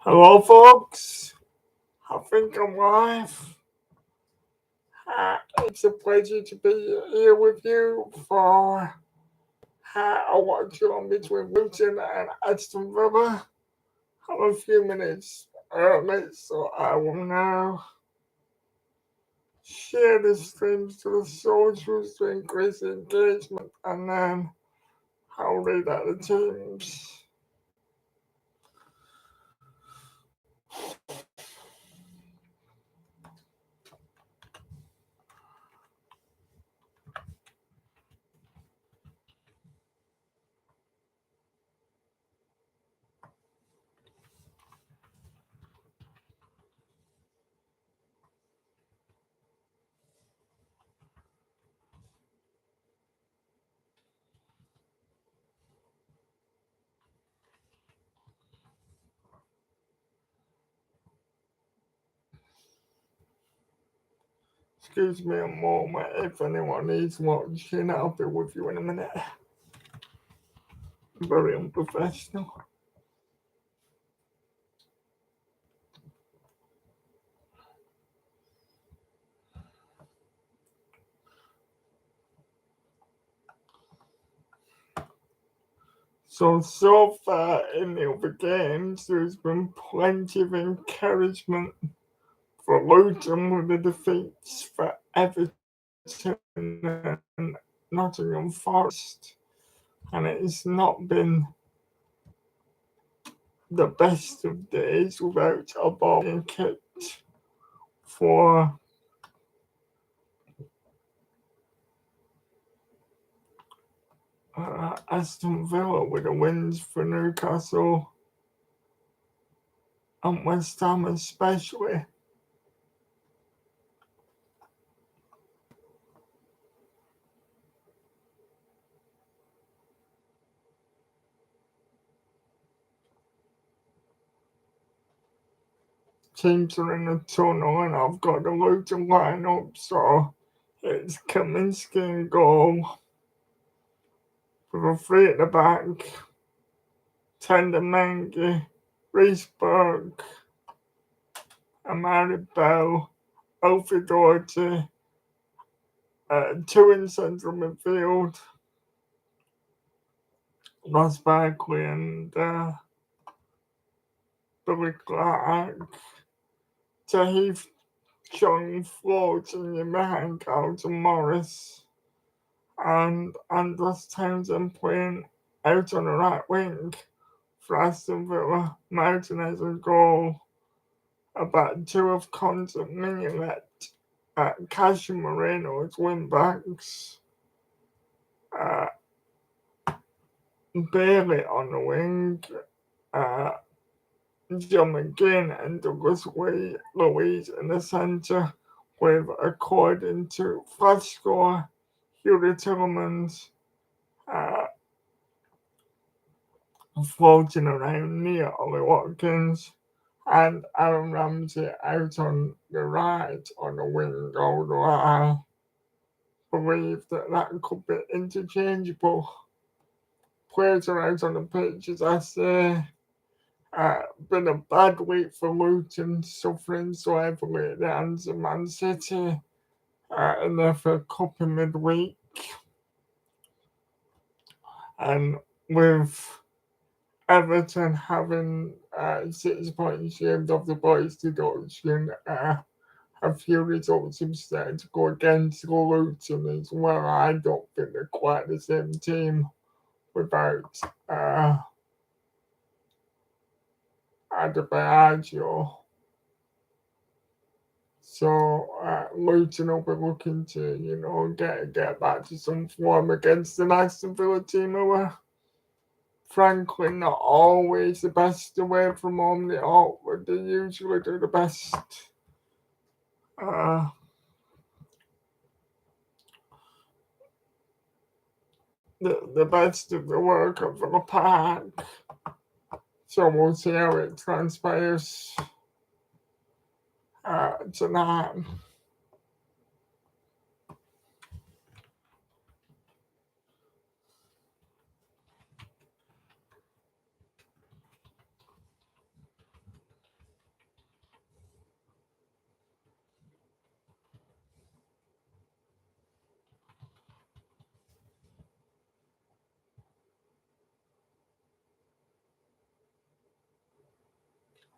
Hello, folks. I think I'm live. It's a pleasure to be here with you for a watch on between Luton and Aston Villa. I'm a few minutes early, so I will now share the streams to the socials to increase engagement, and then I'll read out the teams. Excuse me a moment if anyone needs watching. I'll be with you in a minute. Very unprofessional. So far in the other games, there's been plenty of encouragement for Luton with the defeats for Everton and Nottingham Forest. And it's not been the best of days without a ball being kicked for Aston Villa with the wins for Newcastle and West Ham especially. Teams are in the tunnel and I've got the Luton lineup, so it's Kaminsky in goal with a three at the back, Tendamengi, Reesberg, Amari Bell, Alfie Doherty, two in central midfield, Ross Barkley and Billy Clark, Tahith Chung floating in behind Carlton Morris, and Andros Townsend playing out on the right wing for Aston Villa. Martinez in goal. About two of Constant Mignolet, Cash and Moreno as wing backs. Bailey on the wing. John McGinn and Douglas Louise in the centre, with, according to Flash Score, Hughie Tillemans floating around near Ollie Watkins, and Aaron Ramsey out on the right on the wing, although I believe that could be interchangeable. Players are out on the pitch, as I say. Been a bad week for Luton, suffering so heavily at the hands of Man City in their FA Cup in midweek. And with Everton having 6 points shaved off the boys' deduction, a few results have started to go against Luton as well. I don't think they're quite the same team without Adebayo. So Luton will be looking to, get back to some form against the Aston Villa team who are frankly not always the best away from home. They usually do the best. The best of the work of the park. So we'll see how it transpires tonight.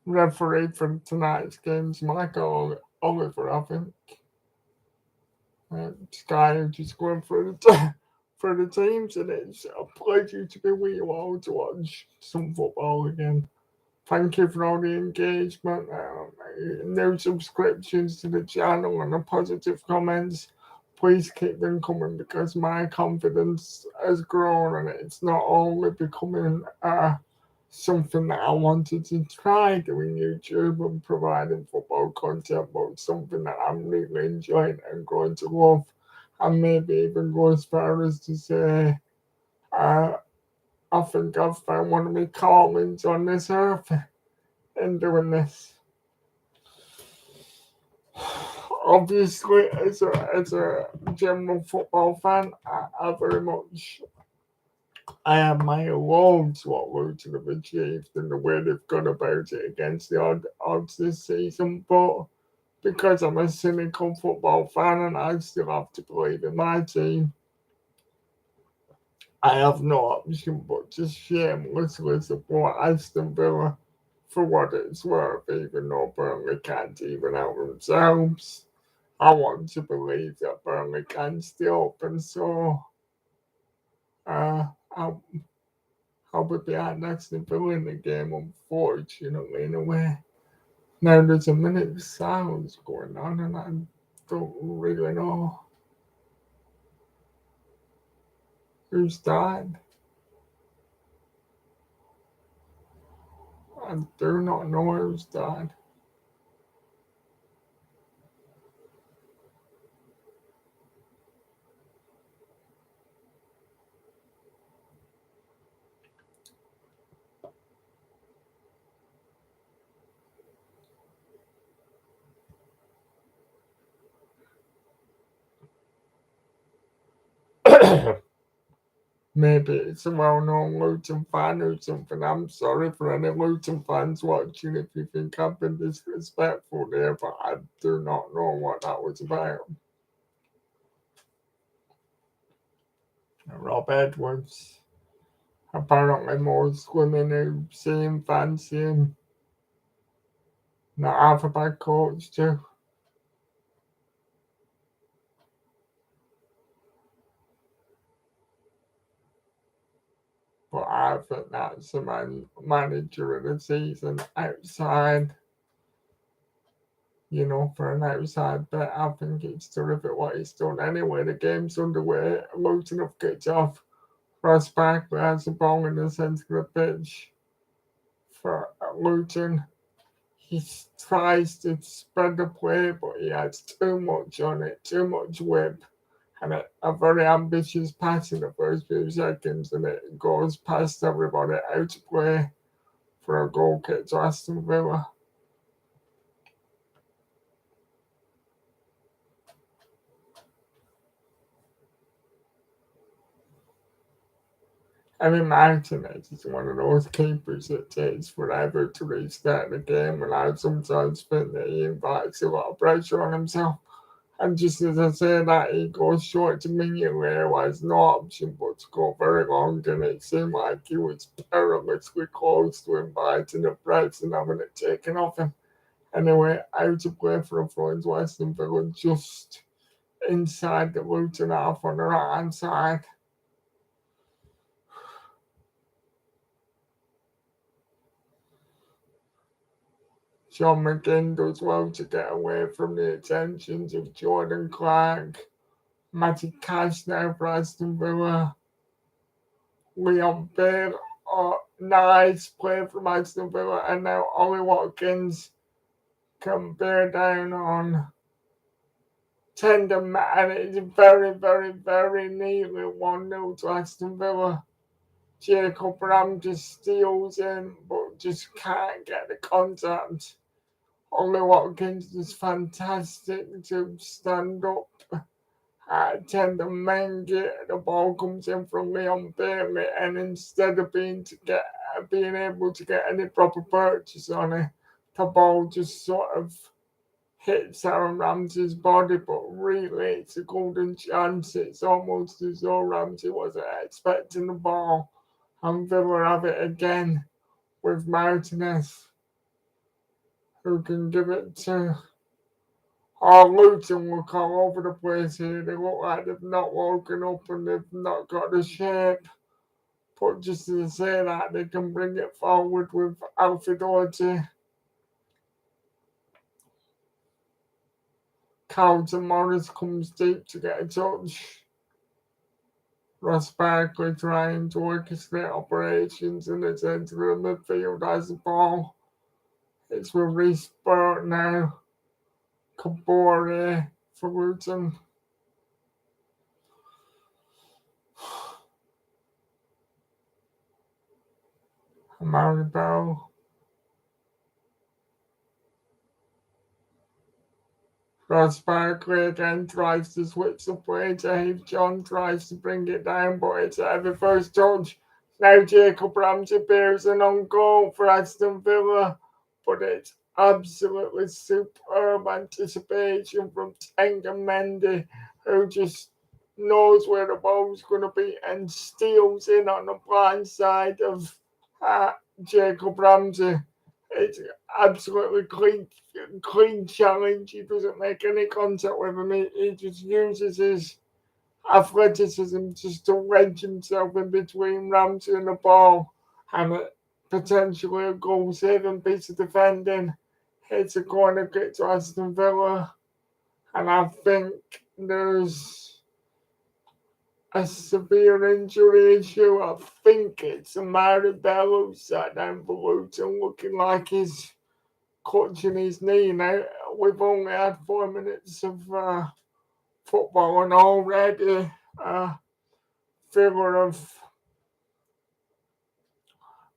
referee for tonight's game's Michael Oliver, I think. This guy who's just going through for the teams, and it's a pleasure to be with you all to watch some football again. Thank you for all the engagement, new subscriptions to the channel, and the positive comments. Please keep them coming because my confidence has grown, and it's not only becoming something that I wanted to try doing YouTube and providing football content, but something that I'm really enjoying and growing to love, and maybe even go as far as to say, uh, I think I've found one of my callings on this earth in doing this. Obviously, as a general football fan, I very much I admire loads what Luton have achieved and the way they've gone about it against the odds this season. But because I'm a cynical football fan and I still have to believe in my team, I have no option but to shamelessly support Aston Villa for what it's worth, even though Burnley can't even out themselves. I want to believe that Burnley can still, and so uh, I'll, I'll be behind Aston Villa in the game, unfortunately, in a way. Now there's a minute of silence going on, and I don't really know who's died. I do not know who's died. Maybe it's a well-known Luton fan or something. I'm sorry for any Luton fans watching if you think I've been disrespectful there, but I do not know what that was about. Rob Edwards. Apparently most women who see him fancy him. Not half a bad coach too. But I think that's the manager of the season outside. For an outside bet, I think it's terrific what he's done. Anyway, the game's underway. Luton have kicked off. Ross Barkley has the ball in the centre of the pitch for Luton. He tries to spread the play, but he has too much on it, too much whip, and a very ambitious pass in the first few seconds, and it goes past everybody out of play for a goal kick to Aston Villa. I mean, Martinez is one of those keepers that takes forever to restart the game, and I sometimes think that he invites a lot of pressure on himself. And just as I say that, he goes short to Mignolet, who has no option but to go very long, and it seemed like he was perilously close to inviting a press and having it taken off him. Anyway, out to play for a Florence Western Villa just inside the Luton half on the right hand side. John McGinn does well to get away from the attentions of Jordan Clark. Matty Cash now for Aston Villa. Leon Bale, nice play from Aston Villa, and now Ollie Watkins can bear down on Tendon, and it's very, very, very nearly 1-0 to Aston Villa. Jacob Ram just steals in, but just can't get the contact. Ollie Watkins is fantastic to stand up. Tender Mengi, the ball comes in from Leon Bailey, and instead of being able to get any proper purchase on it, the ball just sort of hits Aaron Ramsey's body. But really, it's a golden chance. It's almost as though Ramsey wasn't expecting the ball, and Villa have it again with Martinez. who can give it to. Oh, Luton look all over the place here. They look like they've not woken up and they've not got the shape. But just to say that, they can bring it forward with Alfie Doherty. Carlton Morris comes deep to get a touch. Ross Barkley trying to orchestrate operations in the centre of the midfield as the ball. It's with Reece Burt now. Kabore for Luton. Amari Bell. Ross Barkley again tries to switch the play. Dave John tries to bring it down, but it's a heavy first touch. Now Jacob Ramsey bears an on goal for Aston Villa, but it's absolutely superb anticipation from Tenga Mendy, who just knows where the ball's going to be and steals in on the blind side of Jacob Ramsey. It's absolutely clean challenge. He doesn't make any contact with him. He just uses his athleticism just to wedge himself in between Ramsey and the ball, and potentially a goal saving piece of defending. It's a corner kick to Aston Villa, and I think there's a severe injury issue. I think it's Amari Bell who sat down for Luton looking like he's clutching his knee now. We've only had 4 minutes of football and already Villa have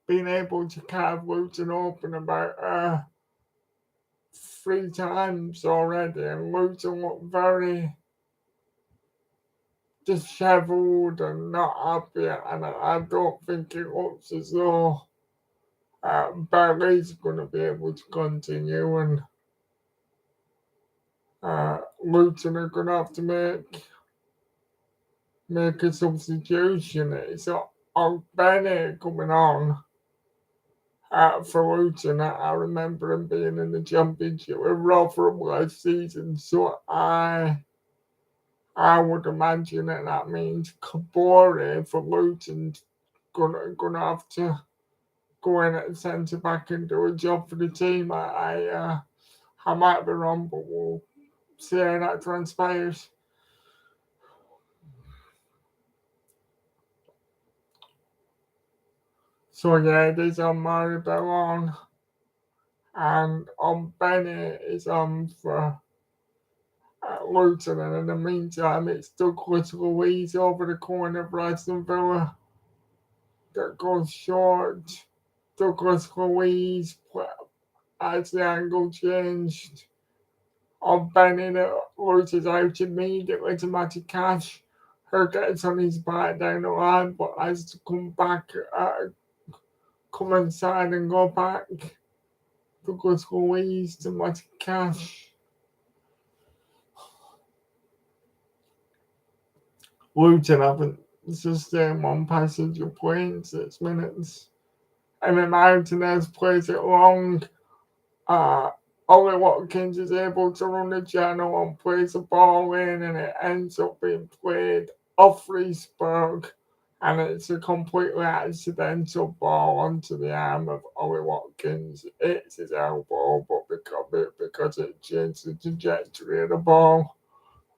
been able to carve Luton open about 3 times already, and Luton look very dishevelled and not happy, and I don't think it looks as though Barry's going to be able to continue, and Luton are going to have to make a substitution. It's Benny coming on for Luton. I remember him being in the Championship with Rotherham last season, so I would imagine that means Kabore for Luton gonna have to go in at centre back and do a job for the team. I might be wrong, but we'll see how that transpires. So yeah, it is on Mari Bellon, and on Benny is on for Luton, and in the meantime, it's Douglas Luiz over the corner for Aston Villa that goes short. Douglas Luiz as the angle changed. On Benny that loses out immediately to Matty Cash. Her gets on his back down the line, but has to come back, come inside and go back. Douglas Luiz to Matty Cash. Luton haven't sustained one passage of play in 6 minutes. And then Martinez plays it long. Ollie Watkins is able to run the channel and plays the ball in, and it ends up being played off Reesburg, and it's a completely accidental ball onto the arm of Ollie Watkins. It's his elbow, but because it changed the trajectory of the ball,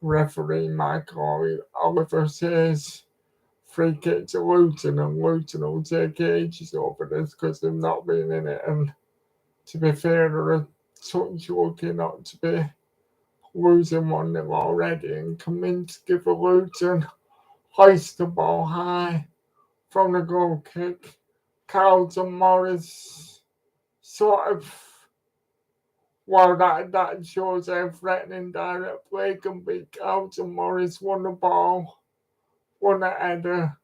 referee Michael Oliver says free kick to Luton, and Luton will take ages over this because they've not been in it. And to be fair, they're a touch lucky not to be losing 1-0 already. And Kaminsky for Luton hoists the ball high from the goal kick. Carlton Morris sort of, well, that shows how threatening direct play can be. Carlton Morris won the ball, won the header.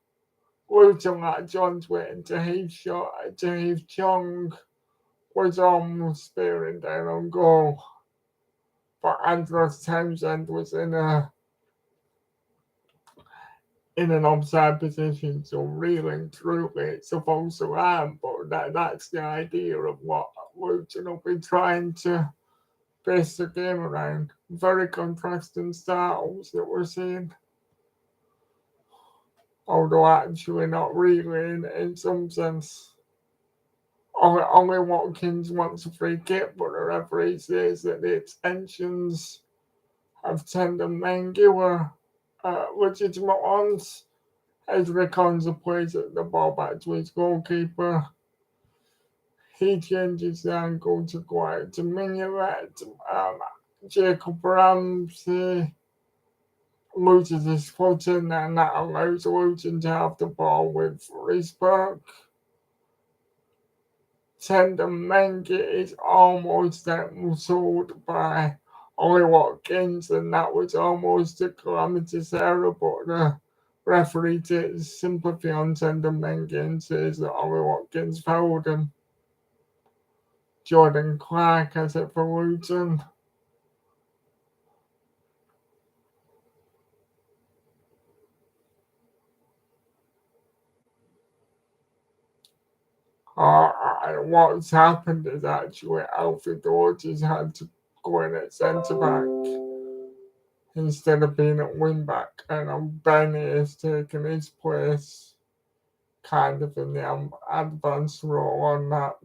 Luton like John's waiting to Heath Chong was almost spearing down on goal. But Andros Townsend was in a in an offside position, so really and truly it's a false alarm. But that's the idea of what Luton will be trying to base the game around. Very contrasting styles that we're seeing. Although actually not really in some sense. Only Watkins wants a free kick, but the referee says that the extensions of Tendon Mengi were legitimate ones. As Reconza plays the ball back to his goalkeeper, he changes the angle to go out to Mignolet. Jacob Ramsey loses his footing, and that allows Luton to have the ball with Risberg. Tender Mengi is almost outmuscled by Ollie Watkins, and that was almost a calamitous error, but the referee takes sympathy on Tender Mengi and says that Ollie Watkins fouled him. Jordan Clark has it for Luton. What's happened is actually Alfie Dodges had to go in at centre back instead of being at wing back, and Benny has taken his place kind of in the advanced role on that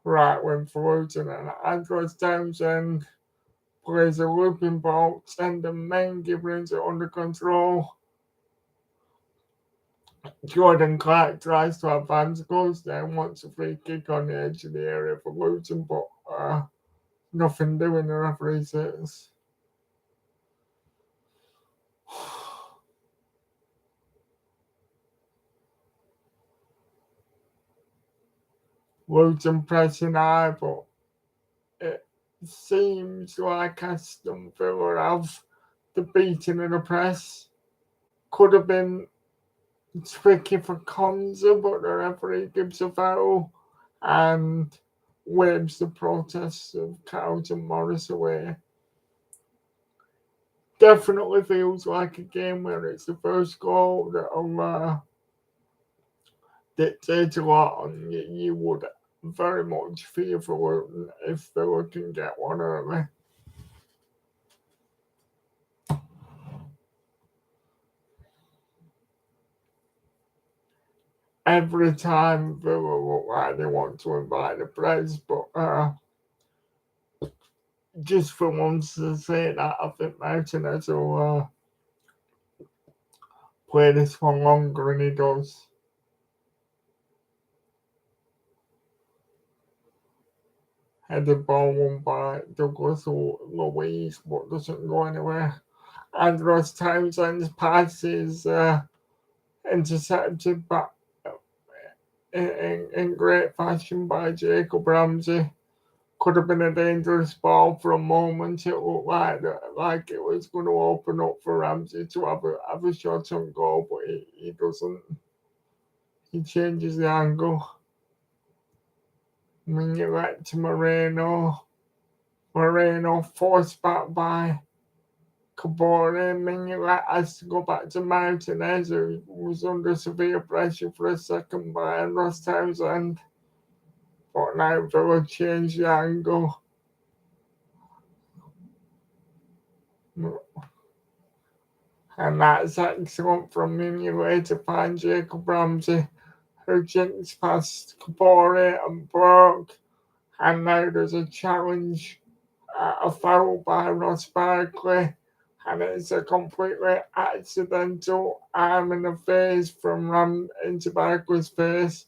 right wing for Luton. And Andros Townsend plays a looping ball, Tender Mengi brings it under control. Jordan Clark tries to advance, goes down, wants a free kick on the edge of the area for Luton, but nothing doing, the referee says. Luton pressing high, but it seems like Aston Villa have the beating of the press. Could have been tricky for Konza, but the referee gives a foul and waves the protests of Carlton Morris away. Definitely feels like a game where it's the first goal that'll dictate a lot, and you would very much fear for Luton if Villa can get one early. Every time Villa look like they want to invite the press, but just for once to say that, I think Martinez will play this one longer, and he does. Headed ball won by Douglas Louise, but doesn't go anywhere. Andros Townsend's pass is intercepted back in great fashion by Jacob Ramsey. Could have been a dangerous ball for a moment. It looked like it was going to open up for Ramsey to have a shot on goal, but he doesn't. He changes the angle. Mignolet to Moreno. Moreno forced back by Cabore. Mignolet has to go back to Martinez, who was under severe pressure for a second by Ross Townsend. But now Villa change the angle. And that's excellent from Mignolet to find Jacob Ramsey, who jinks past Cabore and Burke. And now there's a challenge, a foul by Ross Barkley. And it's a completely accidental arm in the face from Ram into Barkley's face.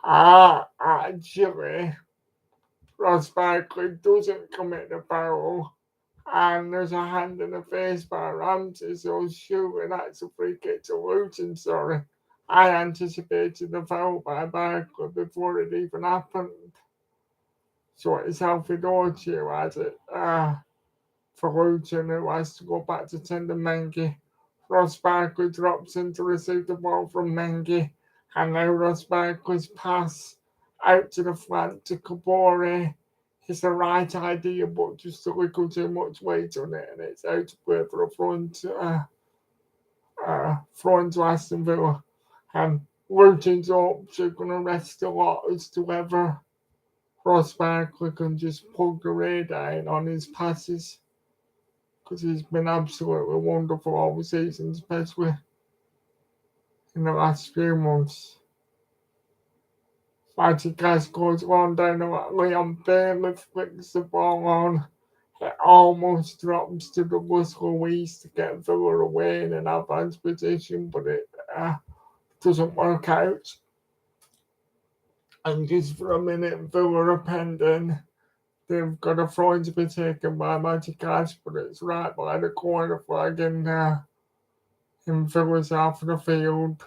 Actually, Ross Barkley doesn't commit the foul, and there's a hand in the face by Ramsey, so surely that's a free kick to Luton, sorry. I anticipated the foul by Barkley before it even happened. So it's Alfie Dorchi who has it for Luton, who has to go back to Tender Mengi. Ross Barkley drops in to receive the ball from Mengi, and now Ross Barkley's pass out to the flank to Cabore. It's the right idea, but just a little too much weight on it, and it's out to play for a front. thrown to Aston Villa. And Luton's hopes are going to rest a lot as to whether Ross Barkley can just plug the radar in on his passes, because he's been absolutely wonderful all the season, especially in the last few months. Fatigas goes one down the Leon Bailey flicks the ball on. It almost drops to Douglas Luiz to get Villa away in an advanced position, but it doesn't work out. And just for a minute, Villa are pending. They've got a throw to be taken by Fatigas, but it's right by the corner flag in Villa's half of the field.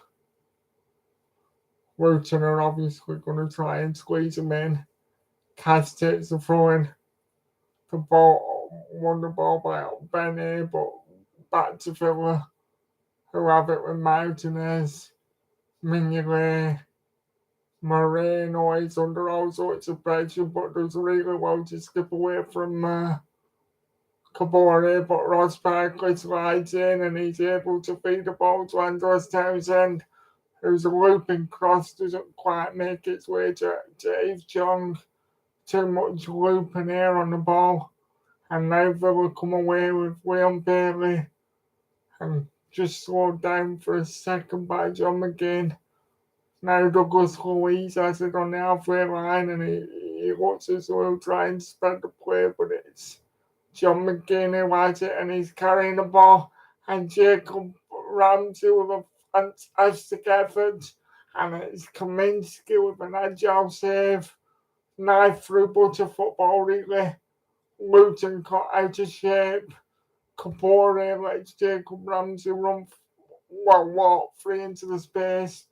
Luton are obviously going to try and squeeze him in. Cass takes the throw in. The ball, won the ball by Benny, but back to Villa, who have it with Martinez, Mignolet, Moreno is under all sorts of pressure, but does really well to skip away from Kabore, but Ross Barkley slides in and he's able to feed the ball to Andros Townsend, whose looping cross doesn't quite make its way to Dave Jong. Too much looping here on the ball. And now Villa come away with Leon Bailey and just slowed down for a second by John McGinn. Now Douglas Luiz has it on the halfway line and he looks as though he'll try and spread the play, but it's John McGinn who has it and he's carrying the ball, and Jacob Ramsey with a fantastic effort, and it's Kaminsky with an agile save. Knife through butter football, really. Luton got out of shape. Kabore lets Jacob Ramsey walk free into the space,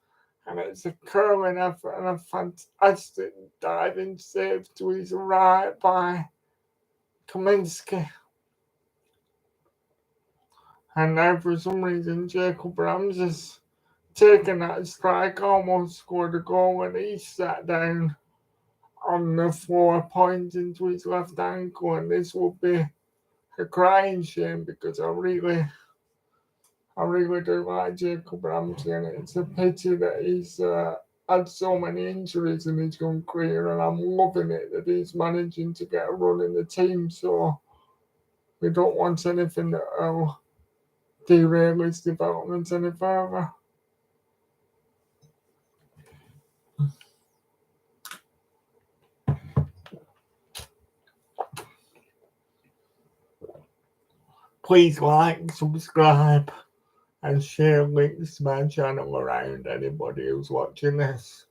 and it's a curling effort and a fantastic diving save to his right by Kaminsky. And now for some reason Jacob Ramsey's taken that strike, almost scored a goal, and he sat down on the floor pointing to his left ankle, and this will be a crying shame because I really do like Jacob Ramsey, and it's a pity that he's had so many injuries in his young career, and I'm loving it that he's managing to get a run in the team, so we don't want anything that will derail his development any further. Please like, subscribe, and share links to my channel around anybody who's watching this.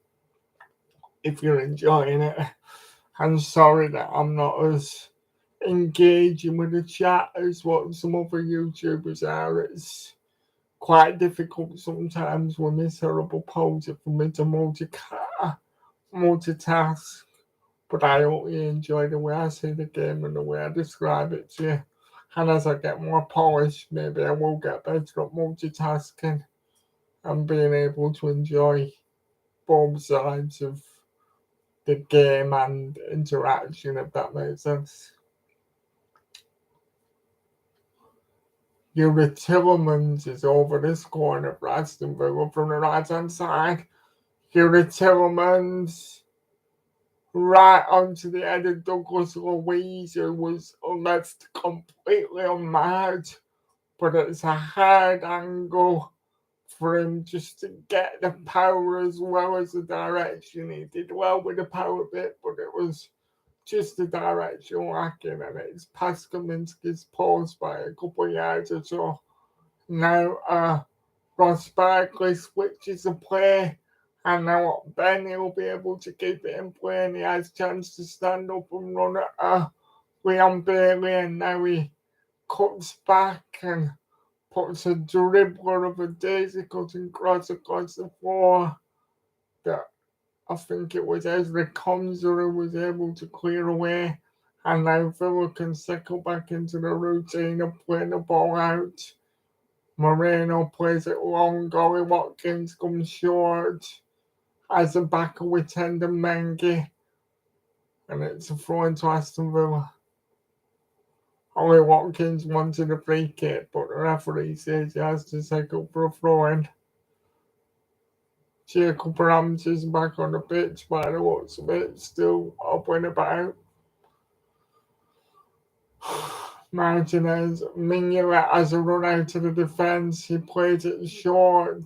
If you're enjoying it, I'm sorry that I'm not as engaging with the chat as what some other YouTubers are. It's quite difficult sometimes with this horrible poser for me to multitask, but I hope you enjoy the way I see the game and the way I describe it to you. And as I get more polished, maybe I will get better at multitasking and being able to enjoy both sides of the game and interaction, if that makes sense. Yuri Tillemans is over this corner for Aston Villa from the right-hand side. Yuri Tillemans right onto the head of Douglas Luiz, who was left completely unmarked. But it's a hard angle for him just to get the power as well as the direction. He did well with the power bit, but it was just the direction lacking, and it's past Kaminsky's post by a couple of yards or so. Now Ross Barkley switches the play, and now Benny will be able to keep it in play, and he has a chance to stand up and run at Leon Bailey, and now he cuts back and puts a dribbler of a daisy cutting cross across the floor that I think it was Ezra Konza who was able to clear away, and now Villa can settle back into the routine of playing the ball out. Moreno plays it long, Golly Watkins comes short as a backer with Tendon Mengi, and it's a throw into Aston Villa. Ollie Watkins wanted a free kick, but the referee says he has to take up for a throw-in. Jacob Rams is back on the pitch by the looks of it, still up and about. Martinez, Mignolet has a run out of the defence. He plays it short.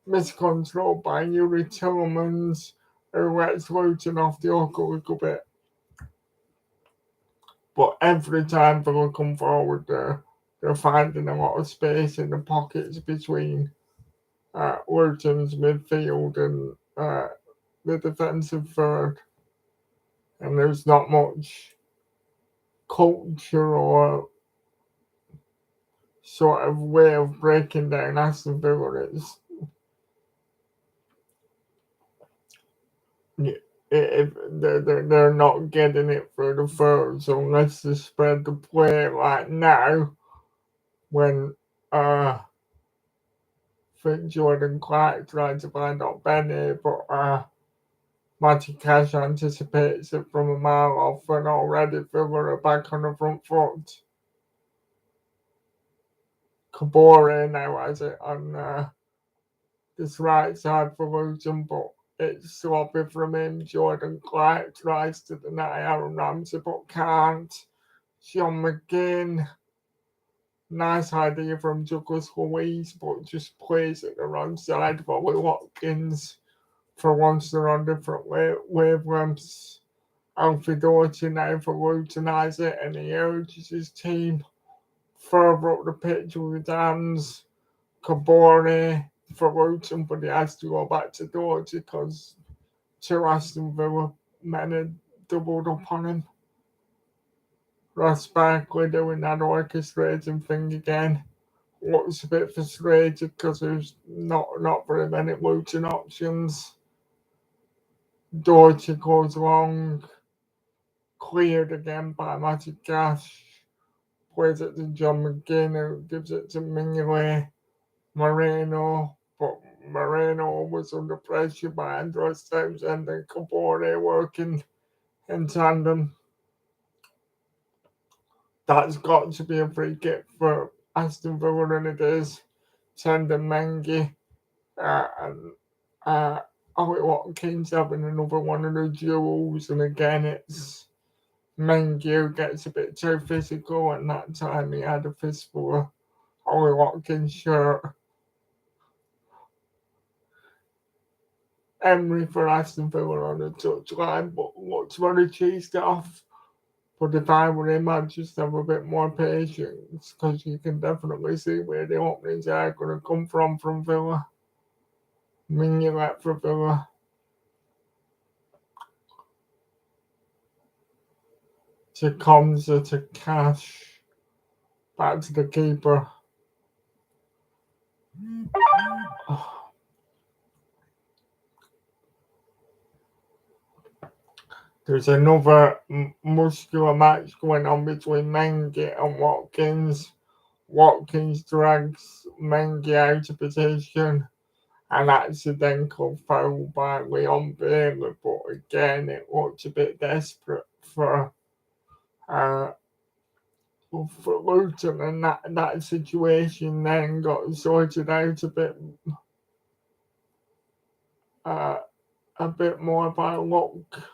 Miscontrolled by Yuri Tillmans, who lets Luton off the hook a little bit. But every time they come forward, they're finding a lot of space in the pockets between Luton's midfield and the defensive third. And there's not much culture or sort of way of breaking down Aston Villa. If they're not getting it through the thirds unless they spread the play like now when think Jordan Clark tried to find out Benny, but Matty Cash anticipates it from a mile off and already Villa are back on the front foot. Kabore now has it on this right side for Luton, but it's sloppy from him. Jordan Clark tries to deny Aaron Ramsey but can't. Sean McGinn, nice idea from Douglas Luiz, but just plays it the wrong side for Ollie Watkins. For once they're on different wavelengths. Alfie Doughty now for Luton has it, and he urges his team further up the pitch with his hands. Kabore for Luton, but he has to go back to Doughty because two Aston Villa men had doubled up on him. Ross Barkley doing that orchestrating thing again. Looks a bit frustrated because there's not very many Luton options. Doughty goes long, cleared again by Matty Cash. Plays it to John McGinn, who gives it to Mignolet. Moreno, but Moreno was under pressure by Andros Townsend and Kabore working in tandem. That's got to be a free kick for Aston Villa, and it is. Tendon Mengi and Ollie Watkins having another one of the duels, and again it's Mengi who gets a bit too physical, and that time he had a fistful of Ollie Watkins' shirt. Emery for Aston Villa on the touchline, but looks very cheesed off. But if I were him, I'd just have a bit more patience because you can definitely see where the openings are going to come from Villa. Mignolet for Villa. To Komza, to Cash. Back to the keeper. There's another muscular match going on between Mengi and Watkins. Watkins drags Mengi out of position. An accidental foul by Leon Bailey, but again, it looked a bit desperate for Luton, and that situation then got sorted out a bit more by luck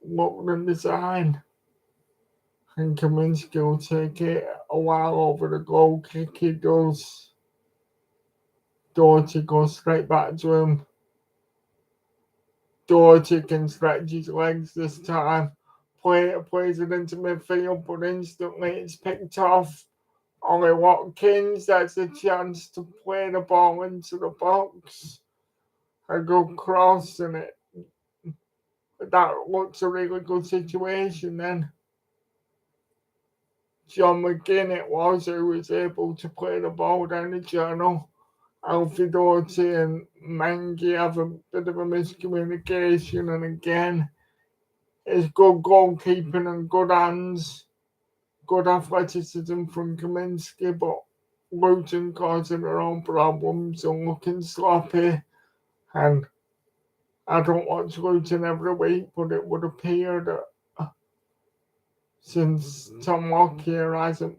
than design. And Kaminsky will take it a while over the goal kick. He does. Doughty goes straight back to him. Doughty can stretch his legs this time. Plays it into midfield, but instantly it's picked off. Ollie Watkins has a chance to play the ball into the box. A good cross, and that looks a really good situation then. John McGinn it was who was able to play the ball down the channel. Alfie Doughty and Mengi have a bit of a miscommunication, and again, it's good goalkeeping and good hands, good athleticism from Kaminsky, but Luton causing their own problems and looking sloppy. And I don't watch Luton every week, but it would appear that since Tom Lockyer hasn't,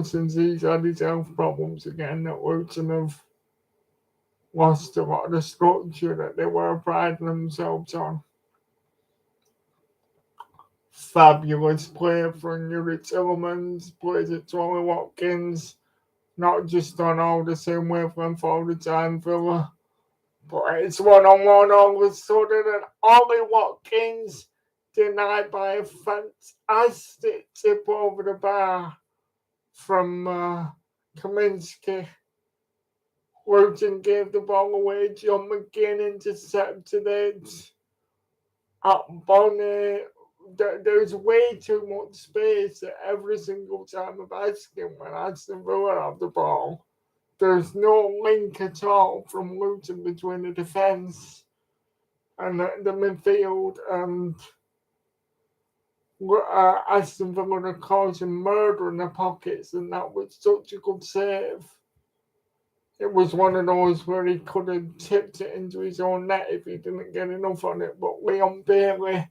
since he's had his health problems again, that Luton have lost a lot of the structure that they were priding themselves on. Fabulous player from Yuri Tillemans, plays it to Ollie Watkins, not just on all the same wavelength all the time, Villa. But it's one-on-one all of a sudden, and Ollie Watkins denied by a fantastic tip over the bar from Kaminsky. Luton gave the ball away. John McGinn intercepted it. Bonnie, there's way too much space at every single time of asking when Aston Villa have the ball. There's no link at all from Luton between the defence and the midfield, and Aston Villa are causing murder in the pockets, and that was such a good save. It was one of those where he could have tipped it into his own net if he didn't get enough on it, but Leon Bailey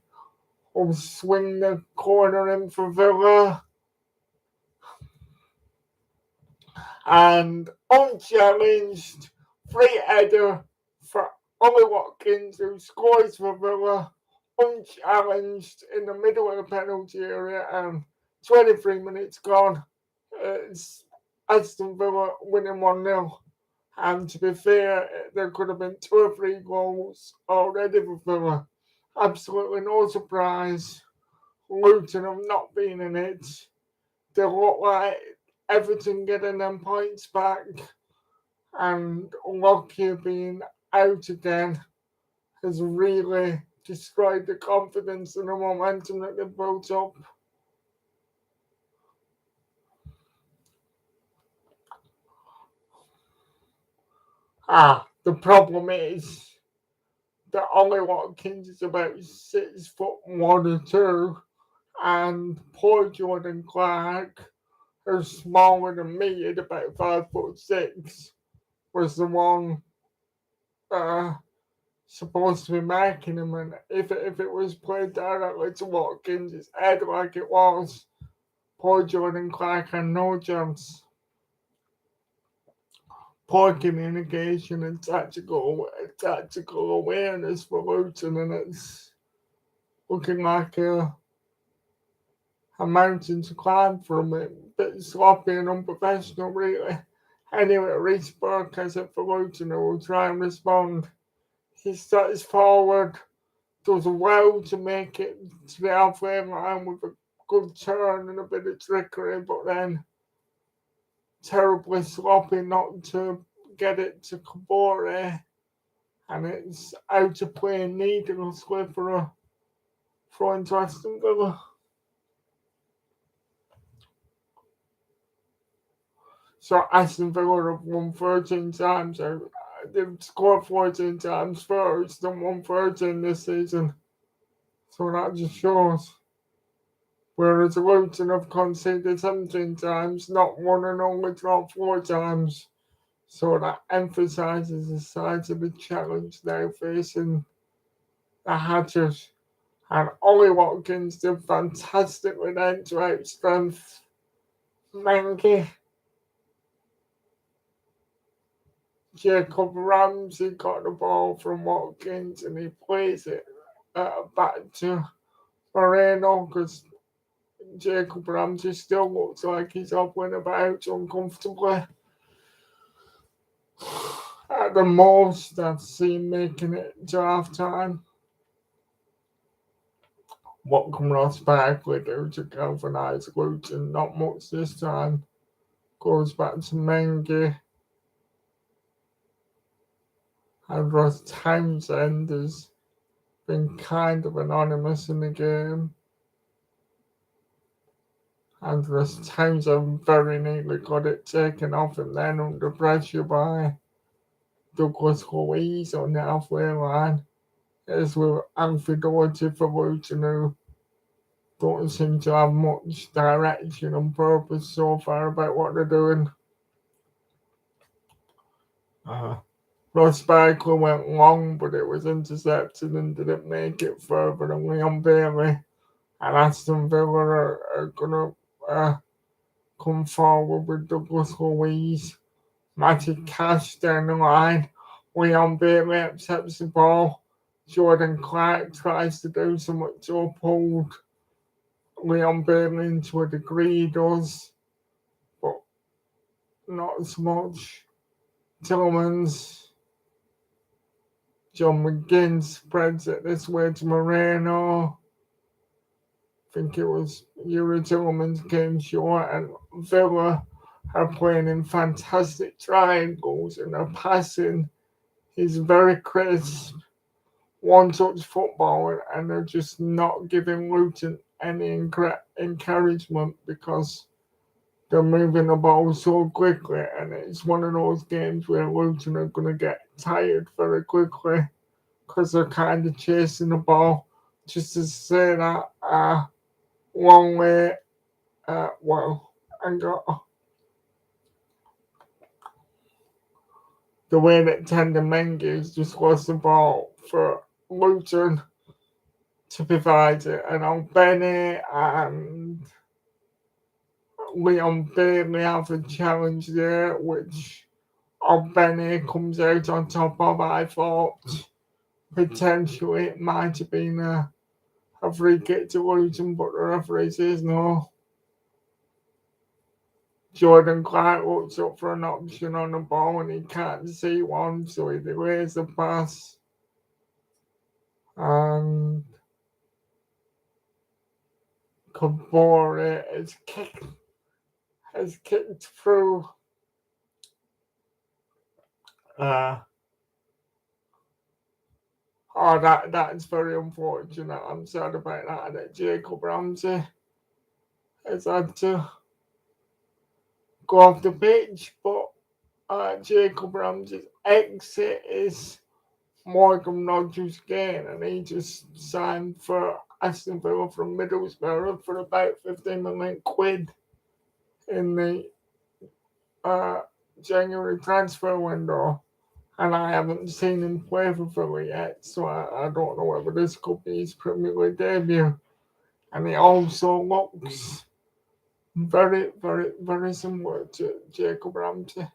will swing the corner in for Villa. And unchallenged, free header for Ollie Watkins, who scores for Villa, unchallenged in the middle of the penalty area, and 23 minutes gone. It's Aston Villa winning 1-0. And to be fair, there could have been 2 or 3 goals already for Villa. Absolutely no surprise. Luton have not been in it. They look like Everton getting them points back, and Lockyer being out again has really destroyed the confidence and the momentum that they've built up. The problem is that Ollie Watkins is about 6'1" or 2, and poor Jordan Clark, who's smaller than me at about 5'6", was the one supposed to be marking him, and if it was played directly to Watkins' head like it was, poor Jordan Clark had no chance. Poor communication and tactical awareness for Luton, and it's looking like a mountain to climb from it. A bit sloppy and unprofessional, really. Anyway, Reece Burke has it for Luton, who will try and respond. He starts forward, does well to make it to the halfway line with a good turn and a bit of trickery, but then terribly sloppy not to get it to Kabore, and it's out of play needlessly for a throw into Aston Villa. So Aston Villa have won 13 times. They've scored 14 times first and won 13 this season. So that just shows. Whereas Luton have conceded 17 times, not won and only drawn 4 times. So that emphasises the size of the challenge now facing the Hatters. And Ollie Watkins did fantastic with end to out strength. Menke. Jacob Ramsey got the ball from Watkins and he plays it back to Moreno because Jacob Ramsey still looks like he's up and about uncomfortably. At the most, I've seen making it to half time. What can Ross Barkley do to galvanise Luton? Not much this time. Goes back to Menke. And Ross Townsend has been kind of anonymous in the game. And Ross Townsend very neatly got it taken off him then under pressure by Douglas Luiz on the halfway line. As with Alfie Doherty for Luton, who don't seem to have much direction and purpose so far about what they're doing. Ross Barkley went long, but it was intercepted and didn't make it further than Leon Bailey. and Aston Villa are going to come forward with Douglas Luiz, Matty Cash down the line. Leon Bailey accepts the ball. Jordan Clark tries to do something to uphold Leon Bailey to a degree, he does, but not as much. Tillmans, John McGinn spreads it this way to Moreno. I think it was Yuri Tillmans came short, and Villa are playing in fantastic triangles, and their passing is very crisp, one-touch football, and they're just not giving Luton any encouragement because they're moving the ball so quickly, and it's one of those games where Luton are going to get tired very quickly because they're kind of chasing the ball. Just to say that, long way, I got the way that Tender Menges just lost the ball for Luton to provide it, and Albeni and Leon Bailey have a challenge there, which Albeni comes out on top of. I thought potentially it might have been a free kick to Luton, but the referee says no. Jordan Clark looks up for an option on the ball and he can't see one, so he delays the pass. And Kabore has kicked through. That's very unfortunate. I'm sad about that Jacob Ramsey has had to go off the pitch, but Jacob Ramsey's exit is Morgan Rogers' gain, and he just signed for Aston Villa from Middlesbrough for about 15 million quid in the January transfer window. And I haven't seen him play for Villa yet, so I don't know whether this could be his Premier League debut. And he also looks very, very, very similar to Jacob Ramsey.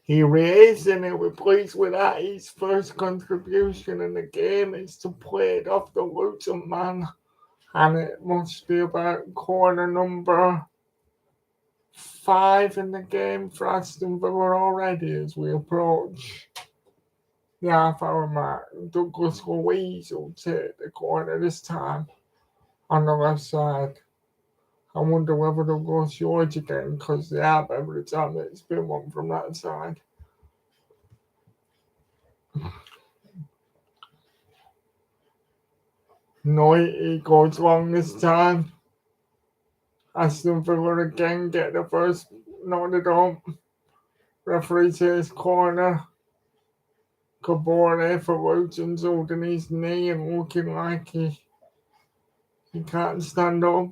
Here he is, and he'll be pleased with that. His first contribution in the game is to play it off the Luton man. And it must be about corner number 5 in the game for Aston Villa already as we approach the half-hour mark. Douglas Luiz will take the corner this time on the left side. I wonder whether they'll go George again because they have every time it's been one from that side. No, he goes long this time. Aston Villa again get the first. No, they don't. Referee says corner. Kabore for Luton's holding his knee and looking like he can't stand up.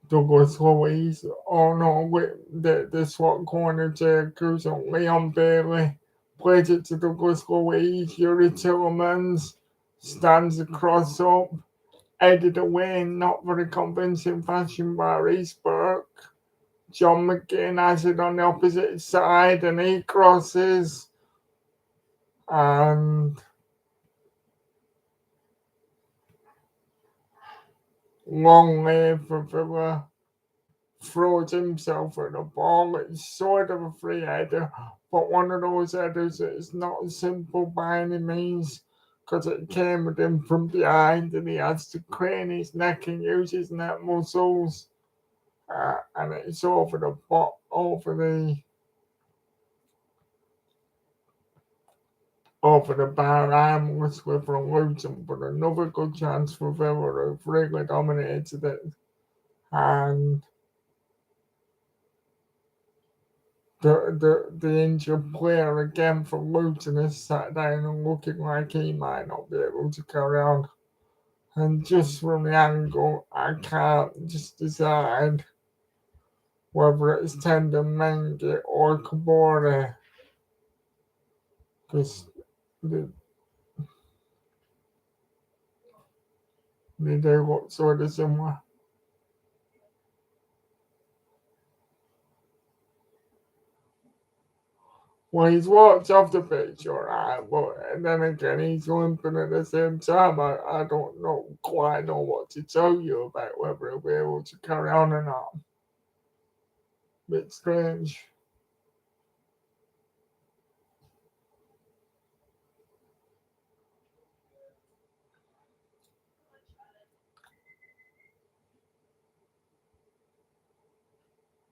Douglas Luiz. Oh no, the swap corner to Cruz on Leon Bailey. Plays it to Douglas Luiz. Yuri Tillmans stands the cross up. Headed away in not very convincing fashion by Reece Burke. John McGinn has it on the opposite side and he crosses. And long way for Villa. Throws himself at the ball. It's sort of a free header, but one of those headers that is not simple by any means because it came with him from behind and he has to crane his neck and use his neck muscles. And it's over the bar armless with a Luton, but another good chance for Villa who've really dominated it. And the injured player again for Luton is sat down and looking like he might not be able to carry on. And just from the angle, I can't just decide whether it's Tendon Mengi or Kabore, because they do look sort of similar. Well, he's walked off the pitch, alright, but and then again, he's limping at the same time. I don't quite know what to tell you about whether he'll be able to carry on or not. Bit strange.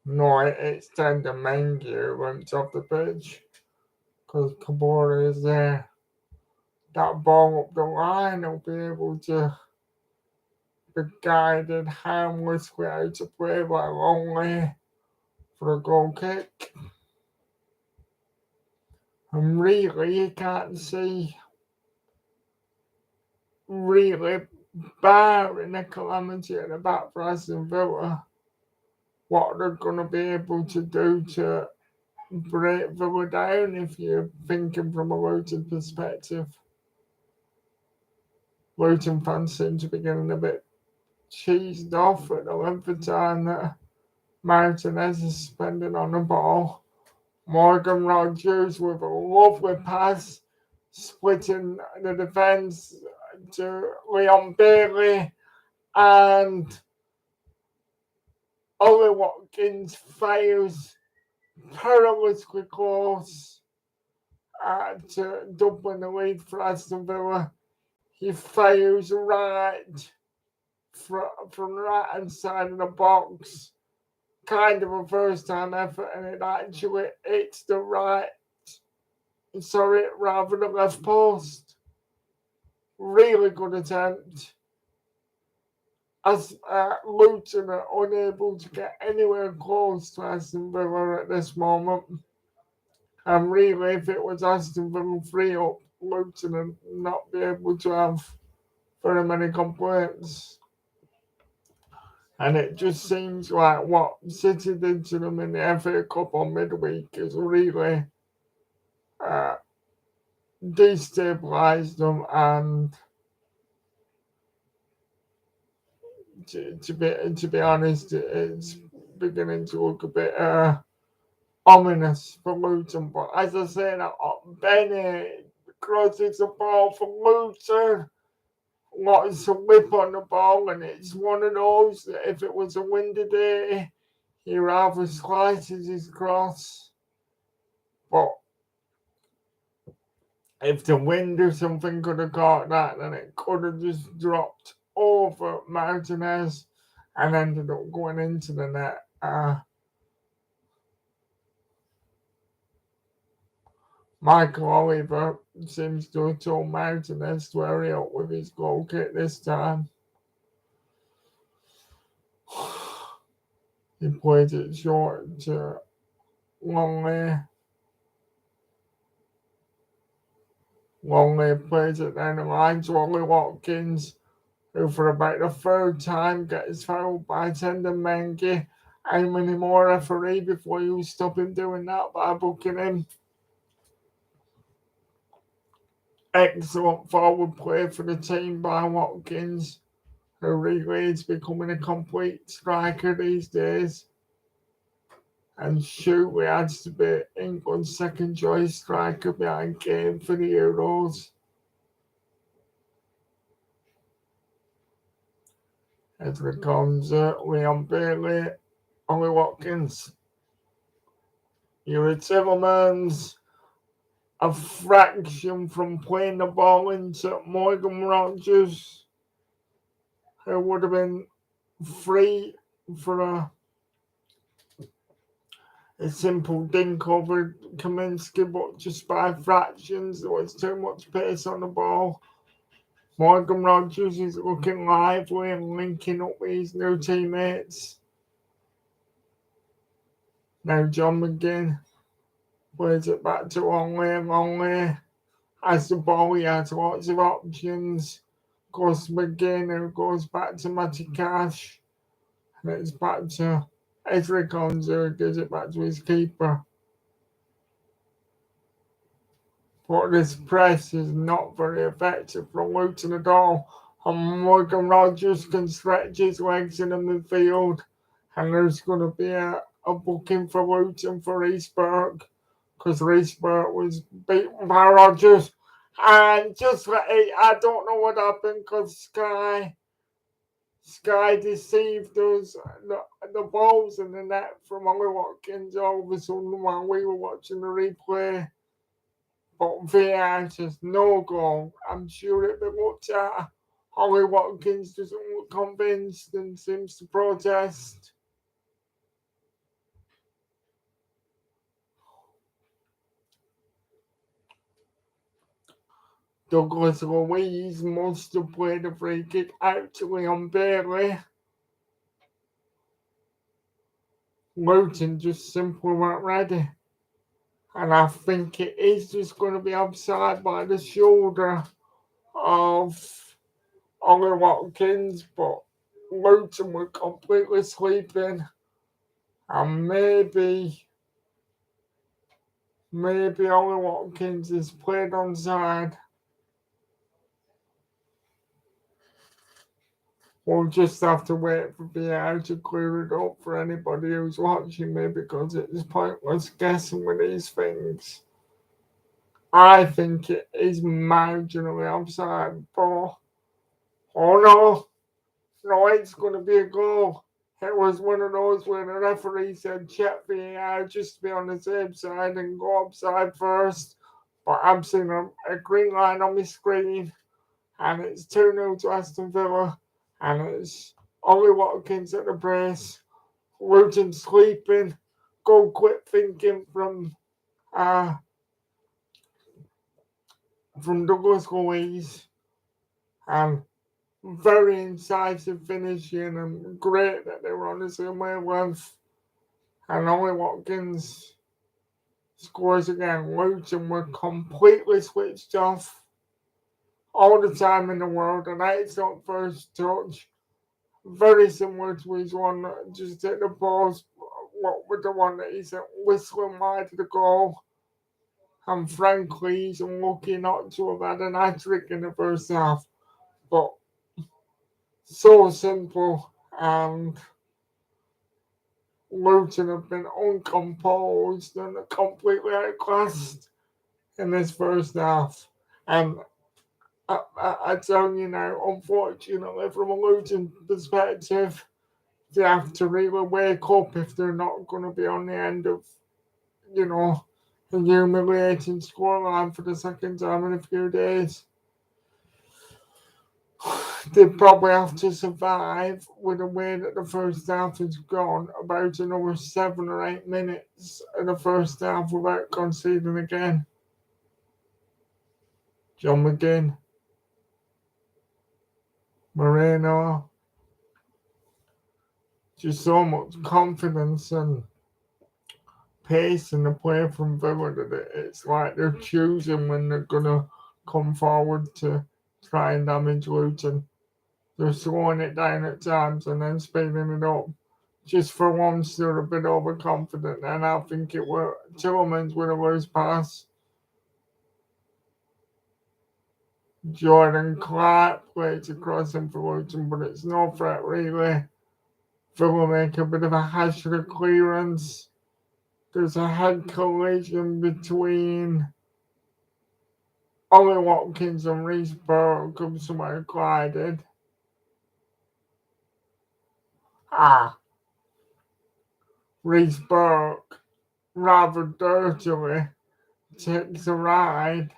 No, it's Tender Mengi who went off the pitch because Kabore is there. That ball up the line will be able to be guided harmlessly out to play by Longley for a goal kick. And really, you can't see, really, barring a calamity at the back for Aston Villa, what they're going to be able to do to break Villa down if you're thinking from a Luton perspective. Luton fans seem to be getting a bit cheesed off at the length of time that Martinez is spending on the ball. Morgan Rogers with a lovely pass, splitting the defence to Leon Bailey, and Ollie Watkins fails perilously close to doubling the lead for Aston Villa. He fails right from the right hand side of the box. Kind of a first time effort, and it actually hits the rather the left post. Really good attempt. As Luton are unable to get anywhere close to Aston Villa at this moment. And really, if it was Aston Villa 3-up, Luton would not be able to have very many complaints. And it just seems like what City did to them in the FA Cup on midweek is really destabilised them, and to be honest, it's beginning to look a bit ominous for Luton. But as I said, Benny crosses the ball for Luton. Lots of whip on the ball, and it's one of those that if it was a windy day, he rather slices his cross. But if the wind or something could have caught that, then it could have just dropped over Martinez and ended up going into the net. Michael Oliver seems to have told Martinez to hurry up with his goal kick this time. He played it short to Longley. Longley plays it down the line to Ollie Watkins, who for about the third time gets fouled by Tendon Mengi. How many more, referee, before you stop him doing that by booking him? Excellent forward play for the team by Watkins, who really is becoming a complete striker these days, and surely has to be England's second choice striker behind Kane for the Euros. As it comes, Leon Bailey, Ollie Watkins, Yuri Timmermans, a fraction from playing the ball into Morgan Rogers, who would have been free for a simple dink over Kaminsky, but just by fractions, there was too much pace on the ball. Morgan Rogers is looking lively and linking up with his new teammates. Now John McGinn plays it back to Longley. As the ball, he has lots of options. Goes to McGinn, who goes back to Matty Cash. And it's back to Ezra Konza, who gives it back to his keeper. But this press is not very effective from Luton at all. And Morgan Rogers can stretch his legs in the midfield. And there's going to be a booking for Luton for Reesburg. Because Reesburg was beaten by Rogers. And just like I don't know what happened because Sky deceived us. The balls in the net from Ollie Watkins all of a sudden while we were watching the replay. But VAR says no goal. I'm sure it looked at. Ollie Watkins doesn't look convinced and seems to protest. Douglas Luiz must have played a free kick out to Leon Bailey. Luton just simply weren't ready. And I think it is just going to be offside by the shoulder of Ollie Watkins, but Luton were completely sleeping. And maybe Ollie Watkins is played onside. We'll just have to wait for VAR to clear it up for anybody who's watching me because it's pointless guessing with these things. I think it is marginally offside, but oh no, it's going to be a goal. It was one of those where the referee said check VAR just to be on the safe side and go offside first. But I'm seeing a green line on my screen, and it's 2-0 to Aston Villa, and it's Ollie Watkins at the brace, Luton sleeping, go quick thinking from Douglas Luiz, and very incisive finishing, and great that they were on the same wavelength. And Ollie Watkins scores again. Luton were completely switched off all the time in the world, and that's not first touch. Very similar to his one, just hit the balls. What with the one that he's whistling wide to the goal. And frankly, he's unlucky not to have had an hat-trick in the first half. But so simple, and Luton have been uncomposed and completely outclassed in this first half. And I tell you now, unfortunately, from a Luton perspective, they have to really wake up if they're not going to be on the end of, a humiliating scoreline for the second time in a few days. They probably have to survive with the way that the first half has gone about another 7 or 8 minutes in the first half without conceding again. John McGinn, Moreno, just so much confidence and pace in the play from Villa that it's like they're choosing when they're going to come forward to try and damage Luton. They're slowing it down at times and then speeding it up. Just for once, they're a bit overconfident, and I think it were Tillman's with a loose pass. Jordan Clark plays across him for Luton, but it's no threat really. Villa make a bit of a hazard clearance. There's a head collision between Ollie Watkins and Reece Burke, who somewhere collided. Reece Burke, rather dirtily, takes a ride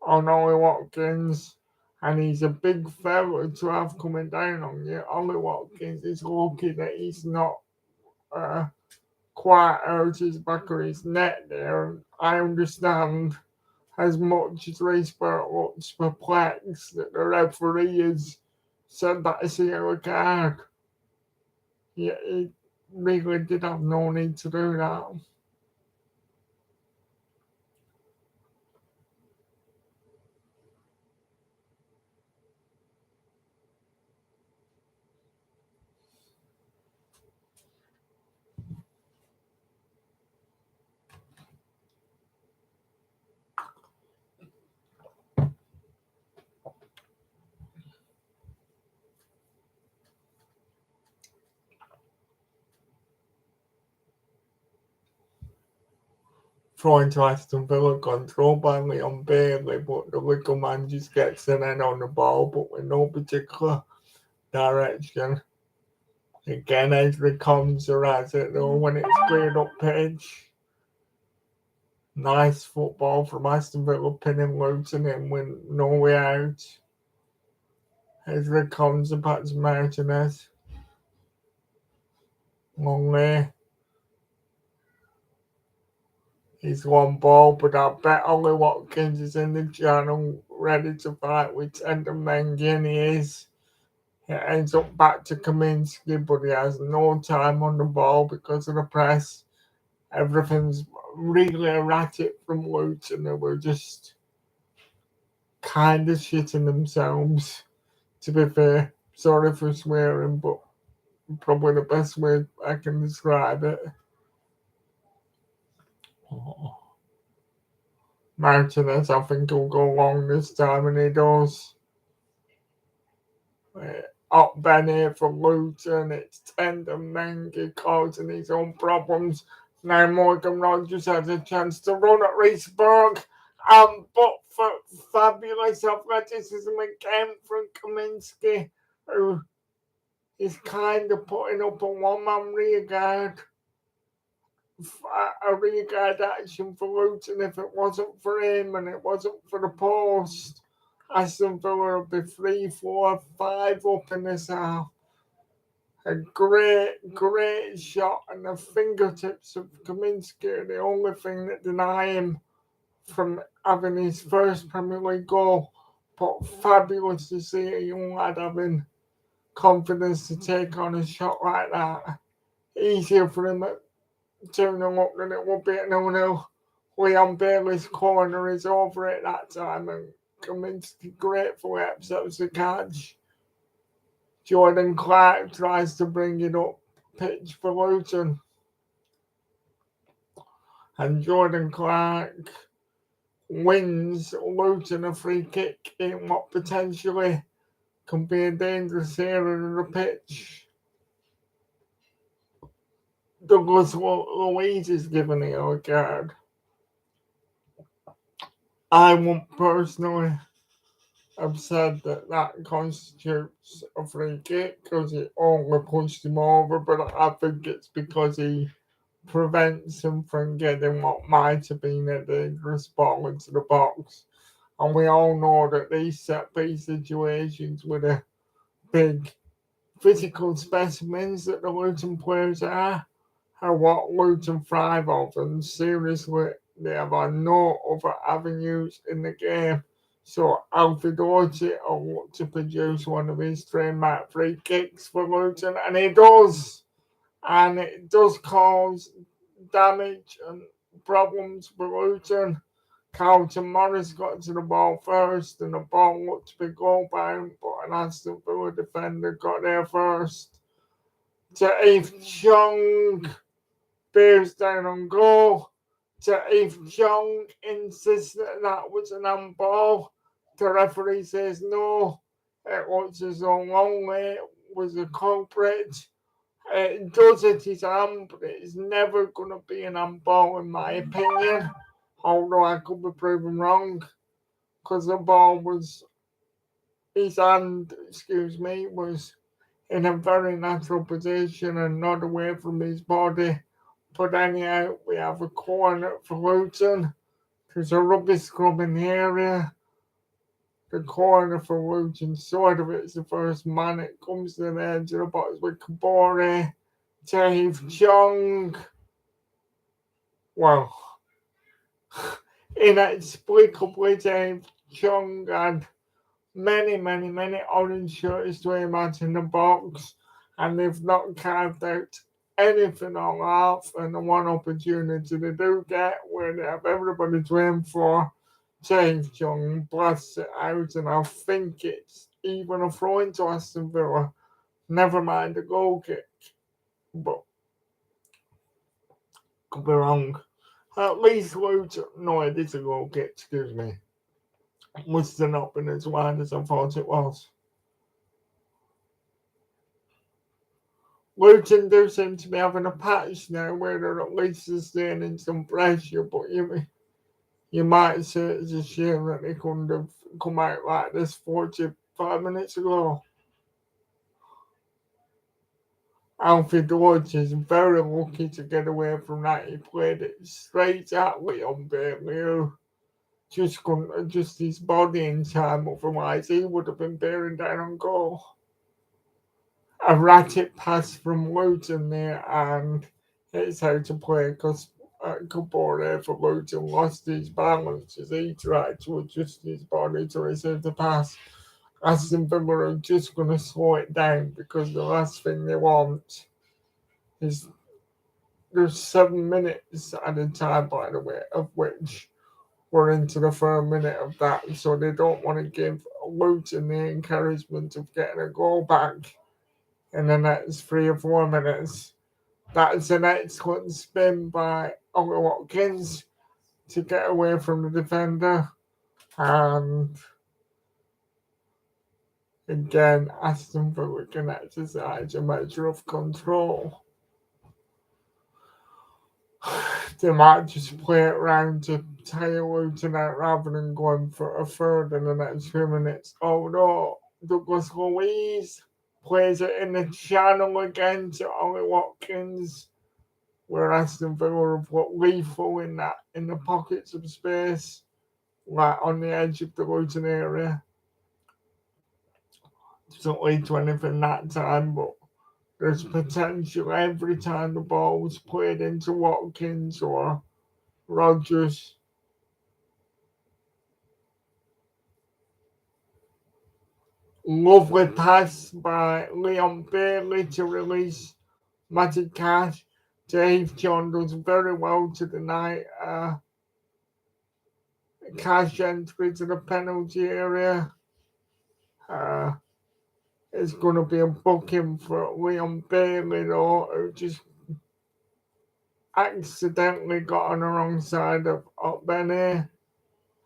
on Ollie Watkins, and he's a big fella to have coming down on you. Ollie Watkins is lucky that he's not quite out his back of his net there. I understand as much as Reece Burke looks perplexed that the referee has said that it's a yellow card. Yeah, he really did have no need to do that. throwing to Aston Villa, controlled by Leon Bailey, but the little man just gets an end on the ball, but with no particular direction. Again, Ezra Konsa has it though when it's cleared up pitch. Nice football from Aston Villa, pinning Luton in with no way out. Ezra Konsa back to Martinez. Long way. He's one ball, but I bet Ollie Watkins is in the channel, ready to fight with Tendon Mengi, and he is. It ends up back to Kaminsky, but he has no time on the ball because of the press. Everything's really erratic from Luton, and we're just kind of shitting themselves, to be fair. Sorry for swearing, but probably the best way I can describe it. Martinez, I think he'll go long this time, and he does. Up Benny for Luton, it's Tendon Mengi causing his own problems. Now Morgan Rogers has a chance to run at Reesburg, but for fabulous athleticism again from Kaminsky, who is kind of putting up a one-man rearguard. A rearguard action for Luton. If it wasn't for him and it wasn't for the post, Aston Villa would be 3, 4, 5 up in this half. A great shot, and the fingertips of Kaminsky are the only thing that deny him from having his first Premier League goal. But fabulous to see a young lad having confidence to take on a shot like that. Easier for him at 2-0 up than it would be at 0-0. Leon Bailey's corner is over at that time, and Kaminsky gratefully accepts the catch. Jordan Clark tries to bring it up pitch for Luton. And Jordan Clark wins Luton a free kick in what potentially can be a dangerous area of the pitch. Douglas Luiz is given a yellow card. I won't personally have said that constitutes a free kick because he only pushed him over, but I think it's because he prevents him from getting what might have been a dangerous ball into the box. And we all know that these set-piece situations with the big physical specimens that the Luton players are what Luton thrive off, and seriously, they have no other avenues in the game. So Alfie Doherty will look to produce one of his trademark free kicks for Luton, and he does. And it does cause damage and problems for Luton. Carlton Morris got to the ball first, and the ball looked to be goal bound, but an Aston Villa defender got there first. Taif Chung bears down on goal. Taif Chung insists that was an handball. The referee says no. It looks as though Longley was a culprit. It does hit his arm, but it's never going to be an handball in my opinion. Although I could be proven wrong, because the ball was, his hand, was in a very natural position and not away from his body. But anyhow, we have a corner for Luton. There's a rugby scrum in the area. The corner for Luton, sort of it's the first man. It comes to the edge of the box with Kabore, Taif Chung. Well, inexplicably, Taif Chung had many orange shirts to him out in the box, and they've not carved out anything on half, and the one opportunity they do get where they have everybody to aim for, James Chung blasts it out, and I think it's even a throw into Aston Villa, never mind a goal kick, but could be wrong. At least Luton, no, it is a goal kick, excuse me. It must have not been as wide as I thought it was. Luton do seem to be having a patch now where they're at least sustaining some pressure, but you might say it's a shame that they couldn't have come out like this 45 minutes ago. Alfie Dodge is very lucky to get away from that. He played it straight at Leon Bailey, who just couldn't adjust his body in time, otherwise he would have been bearing down on goal. Erratic pass from Luton there, and it's how to play because Kabore for Luton lost his balance as he tried to adjust his body to receive the pass. Aston Villa are just going to slow it down because the last thing they want is there's 7 minutes at a time, by the way, of which we're into the third minute of that, so they don't want to give Luton the encouragement of getting a goal back in the next 3 or 4 minutes. That's an excellent spin by Ollie Watkins to get away from the defender. And again, Aston Villa can exercise a measure of control. They might just play it round to tire Luton out rather than going for a third in the next 2 minutes. Oh no, Douglas Luiz plays it in the channel again to Ollie Watkins, where Aston Villa have looked lethal in the pockets of space, like on the edge of the Luton area. Doesn't lead to anything that time, but there's potential every time the ball's played into Watkins or Rodgers. Lovely pass by Leon Bailey to release Matty Cash. Dave John does very well to deny Cash entry to the penalty area. It's going to be a booking for Leon Bailey, though, who just accidentally got on the wrong side of Benny.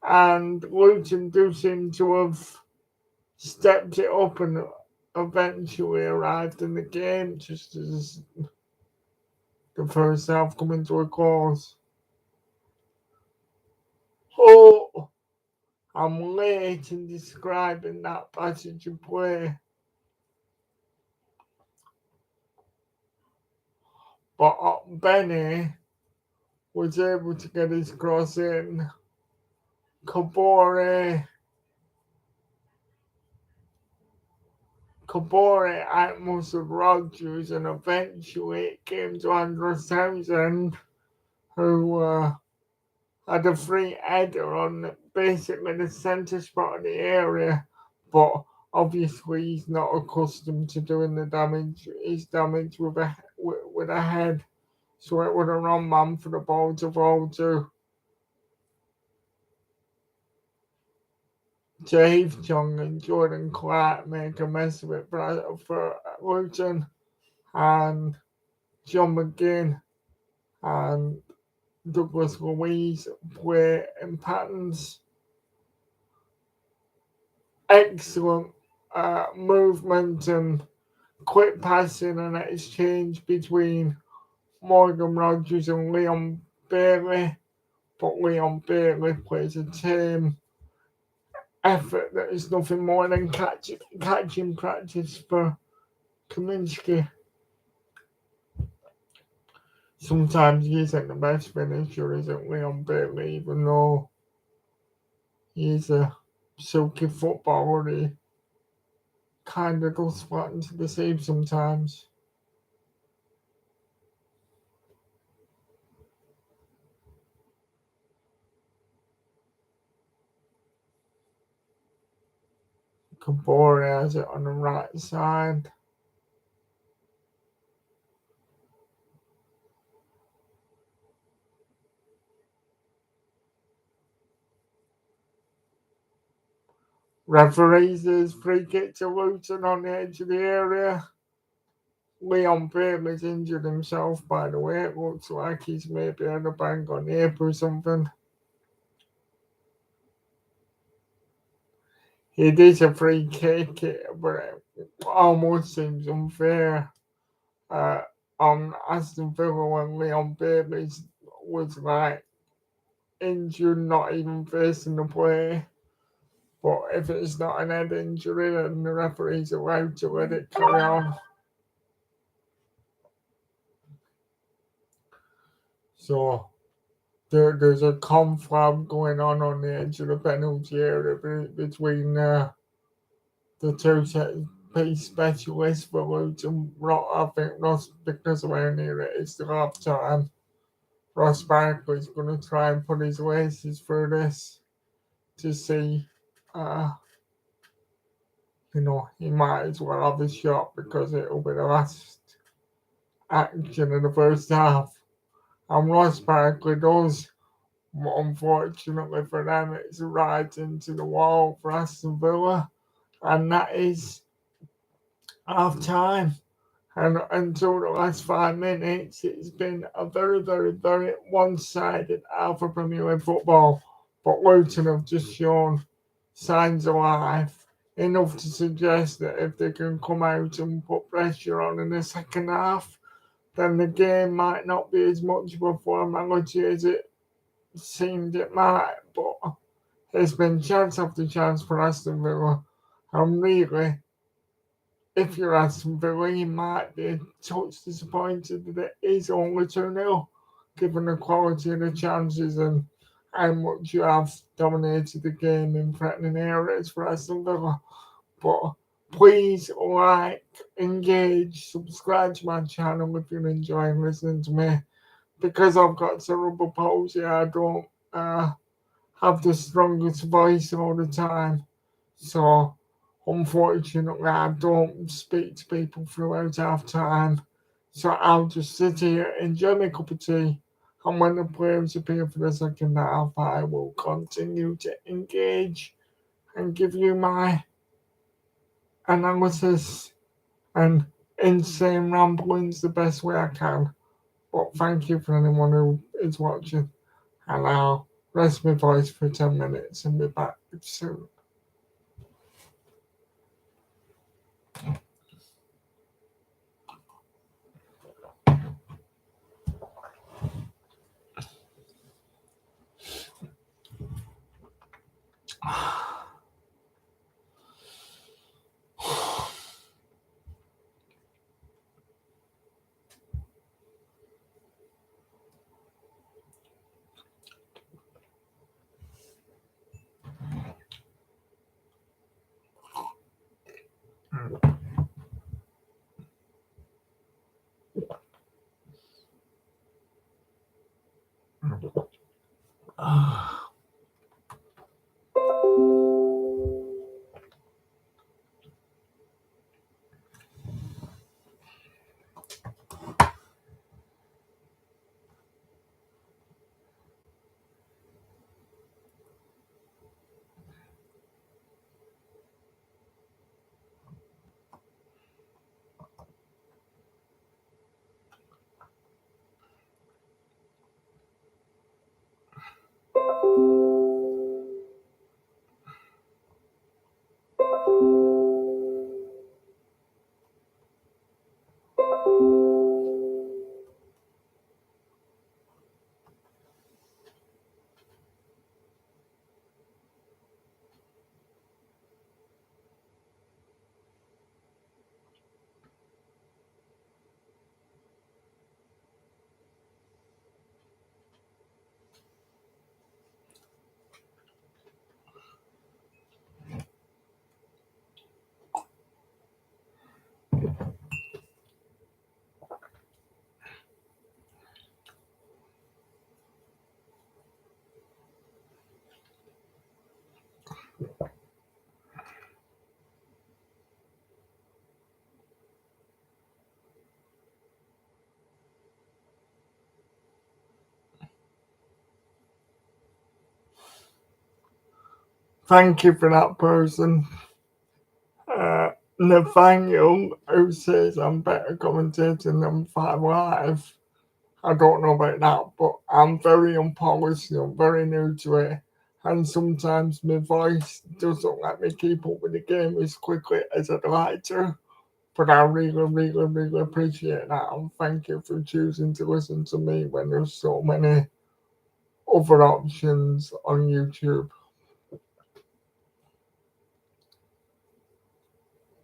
And Luton do seem to have stepped it up and eventually arrived in the game just as the first half coming to a close. Oh, I'm late in describing that passage of play. But Benny was able to get his cross in. Kabore outmuscled Rodgers, and eventually it came to Andros Townsend, who had a free header on basically the centre spot of the area, but obviously he's not accustomed to doing his damage with a head, so it would have run man for the ball to fall to. Dave Chung and Jordan Clark make a mess of it for Luton, and John McGinn and Douglas Luiz play in patterns. Excellent movement and quick passing and exchange between Morgan Rodgers and Leon Bailey, but Leon Bailey plays a team effort that is nothing more than catching practice for Kaminsky. Sometimes he isn't the best finisher, isn't Leon Bailey, even though he's a silky footballer. He kind of does flatten to deceive sometimes. Kabore has it on the right side. Referees his free kick to Luton on the edge of the area. Leon Bailey's injured himself, by the way. It looks like he's maybe had a bang on the hip or something. It is a free kick, but it almost seems unfair. uh, on Aston Villa when Leon Bailey was like injured, not even facing the play. But if it's not an head injury, then the referee's allowed to let it carry on. So there's a confab going on the edge of the penalty area between the two piece specialists for Luton. I think Ross, because of how near it is to half time, Ross Barkley's going to try and put his laces through this to see, uh, he might as well have a shot because it'll be the last action of the first half. And Ross Barkley does, but unfortunately for them, it's right into the wall for Aston Villa, and that is half time. And until the last 5 minutes, it's been a very, very, very one-sided half of Premier League football. But Luton have just shown signs of life, enough to suggest that if they can come out and put pressure on in the second half, then the game might not be as much of a formality as it seemed it might. But it's been chance after chance for Aston Villa. And really, if you're Aston Villa, you might be a touch disappointed that it is only 2-0, given the quality of the chances and how much you have dominated the game in threatening areas for Aston Villa. But please like, engage, subscribe to my channel if you're enjoying listening to me. Because I've got cerebral palsy, I don't have the strongest voice all the time. So, unfortunately, I don't speak to people throughout half time. So I'll just sit here, enjoy my cup of tea, and when the players appear for the second half, I will continue to engage and give you my analysis and insane ramblings the best way I can. But thank you for anyone who is watching, and I'll rest my voice for 10 minutes and be back soon. Thank you for that person. Nathaniel, who says I'm better commentating than 5 Live. I don't know about that, but I'm very unpolished and I'm very new to it. And sometimes my voice doesn't let me keep up with the game as quickly as I'd like to. But I really, really, really appreciate that, and thank you for choosing to listen to me when there's so many other options on YouTube.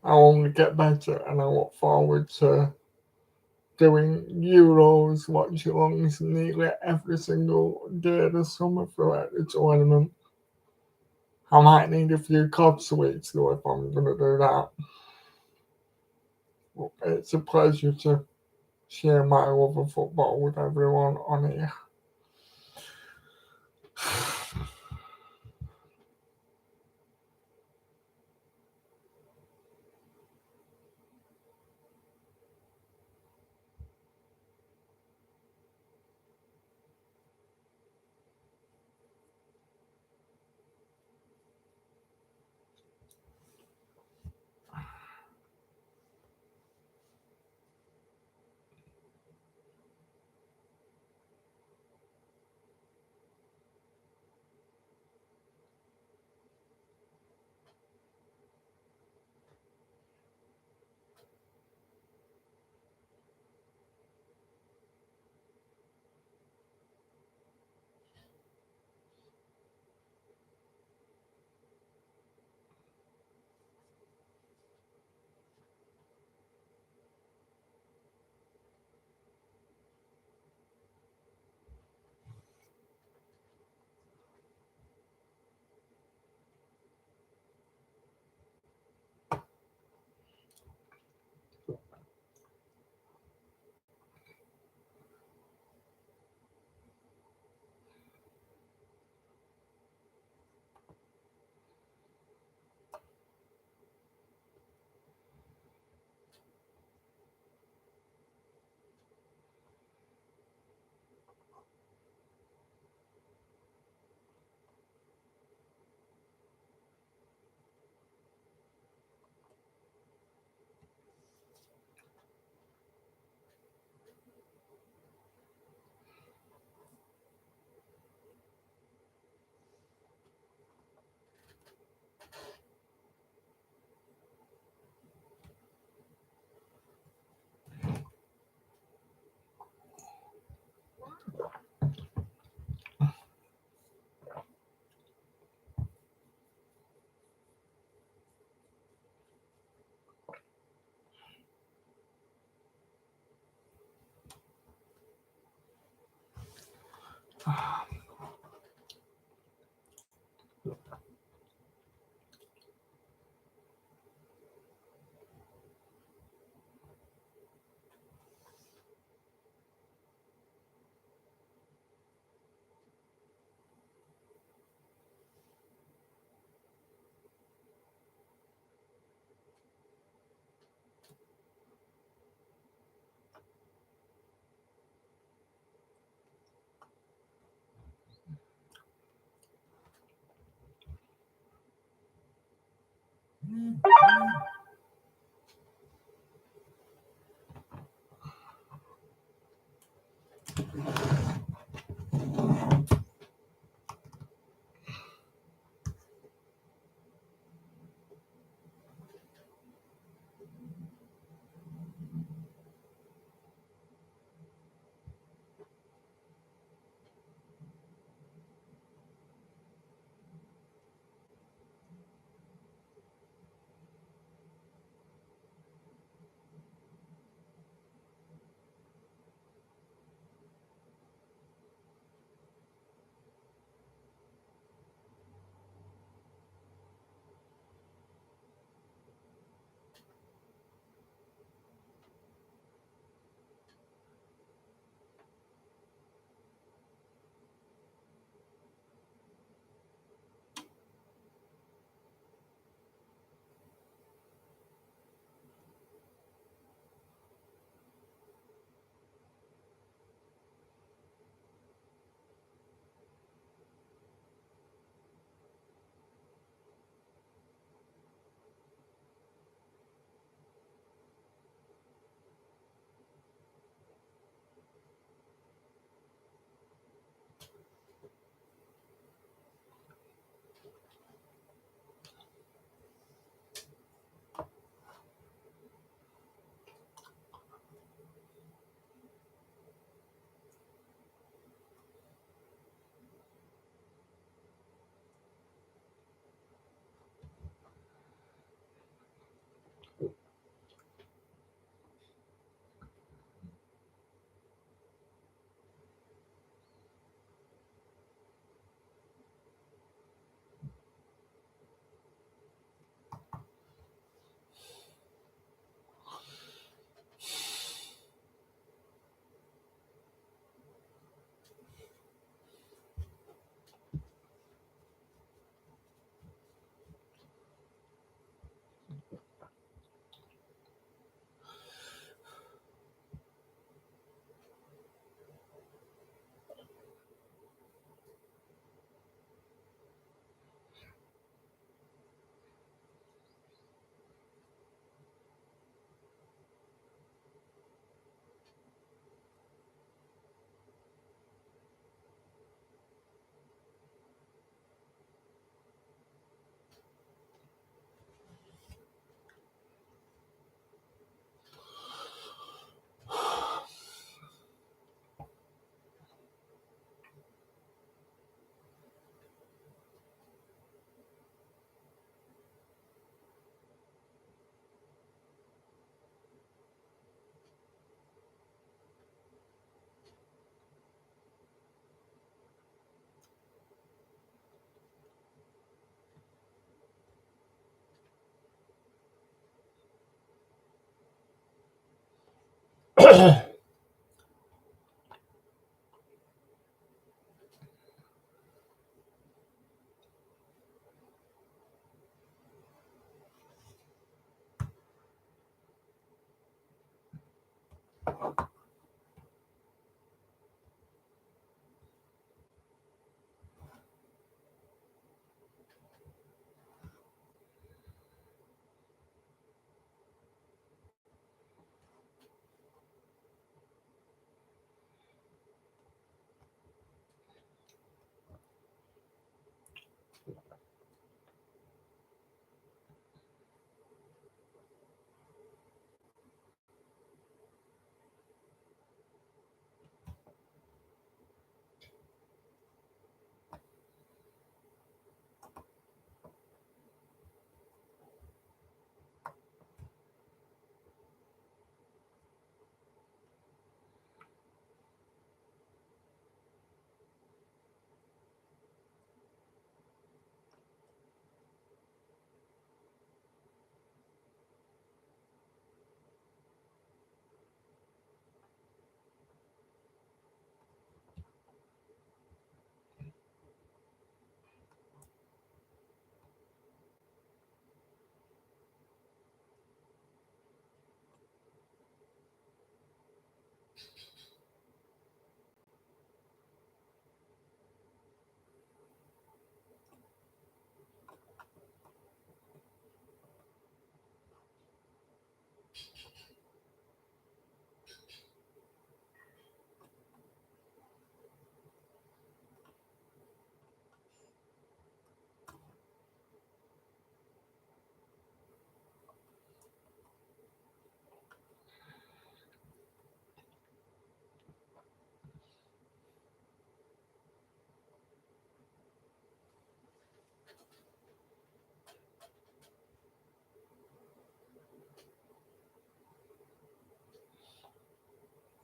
I'll only get better, and I look forward to doing Euros watch alongs nearly every single day this summer throughout the tournament. I might need a few cod sweets though if I'm going to do that. But it's a pleasure to share my love of football with everyone on here.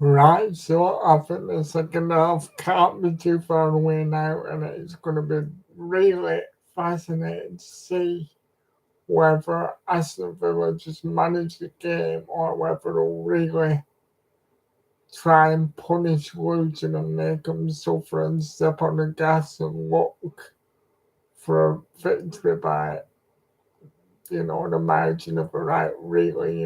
Right, so I think the second half can't be too far away now, and it's going to be really fascinating to see whether Aston Villa just manage the game or whether they'll really try and punish Luton and make them suffer and step on the gas and look for a victory by, the margin of right, really,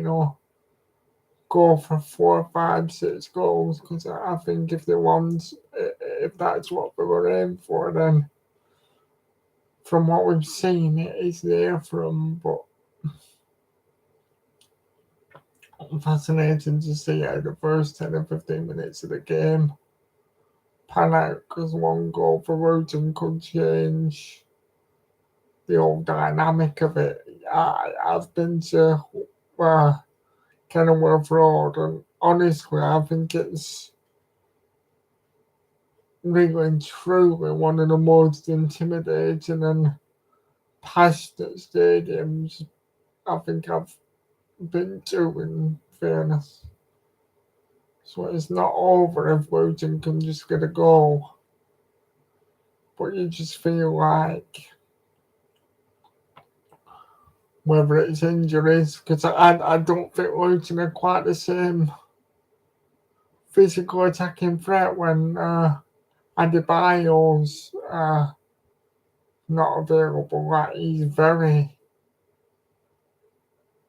go for 4, 5, 6 goals because I think if that's what we were aiming for, then from what we've seen, it is there for them. But fascinating to see how the first 10 or 15 minutes of the game pan out because one goal for Luton could change the whole dynamic of it. I've been to Kenilworth Road, and honestly, I think it's really and truly one of the most intimidating and passionate stadiums I think I've been to, in fairness. So it's not over if Luton can just get a goal, but you just feel like whether it's injuries, because I don't think Luton are quite the same physical attacking threat when Adebayo's not available. Like he's very,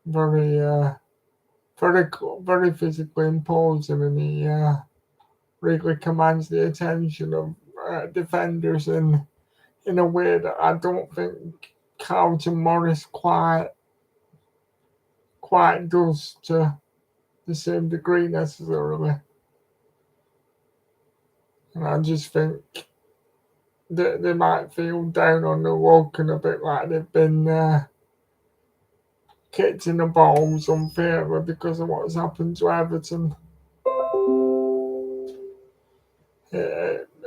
very, very physically imposing, and he really commands the attention of defenders in a way that I don't think Carlton Morris quite does to the same degree necessarily. And I just think that they might feel down on the luck and a bit like they've been kicked in the balls unfairly because of what's happened to Everton.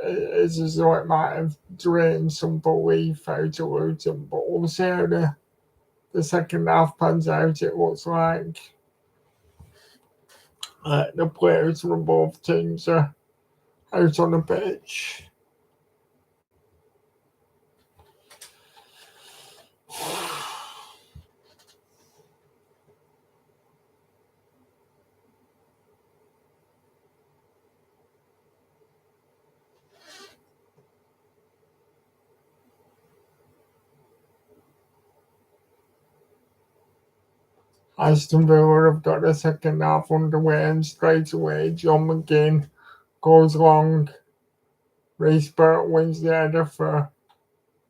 It's as though it might have drained some belief out of Luton, but we'll see how the second half pans out. It looks like the players from both teams are out on the pitch. Aston Villa have got the second half underway, and straight away John McGinn goes long. Reece Burt wins the header for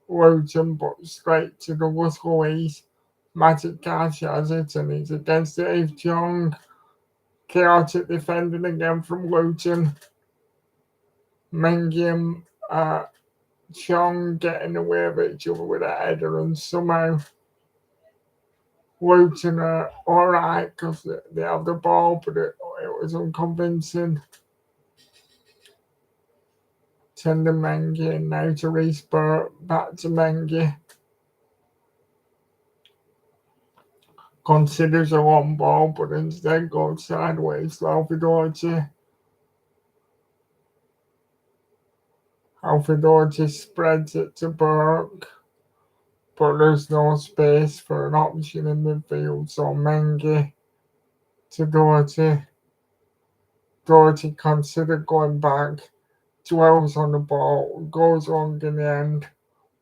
Luton, but straight to the Louise. Magic Cash has it, and he's against Dave Young. Chaotic defending again from Luton. Mengi and Chong getting away with each other with a header, and somehow Luton are alright because they have the ball, but it was unconvincing. Send the Mengi and now to Reece Burt, back to Mengi. Considers a long ball, but instead goes sideways to Alfredorji. Alfredorji spreads it to Burke, but there's no space for an option in midfield, so Mengi to Doherty. Doherty considered going back, dwells on the ball, goes wrong in the end,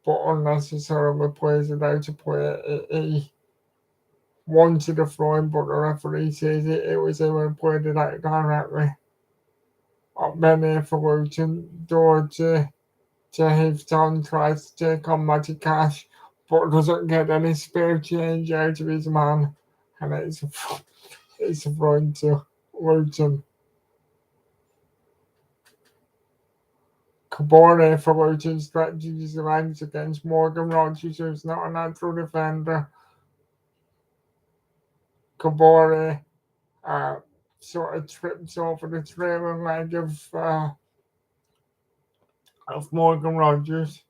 but unnecessarily plays it out of play. He wanted a throw in, but the referee says it was him who played it out directly. Benny for Luton, Doherty to Hifton, tries to take on Matty Cash, but doesn't get any spare change out of his man, and it's a throw into Luton. Kabore for Luton stretches his legs against Morgan Rogers, who's not a natural defender. Kabore sort of trips over the trailing leg of Morgan Rogers.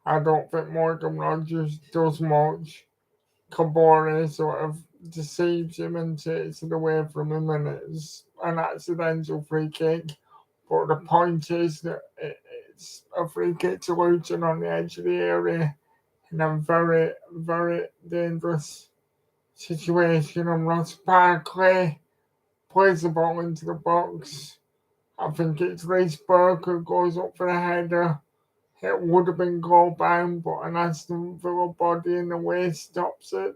I don't think Morgan Rogers does much. Kabore sort of deceives him and takes it away from him, and it's an accidental free kick. But the point is that it's a free kick to Luton on the edge of the area in a very, very dangerous situation. And Ross Barkley plays the ball into the box. I think it's Reece Burke who goes up for the header. It would have been goal bound, but an Aston Villa body in the way stops it.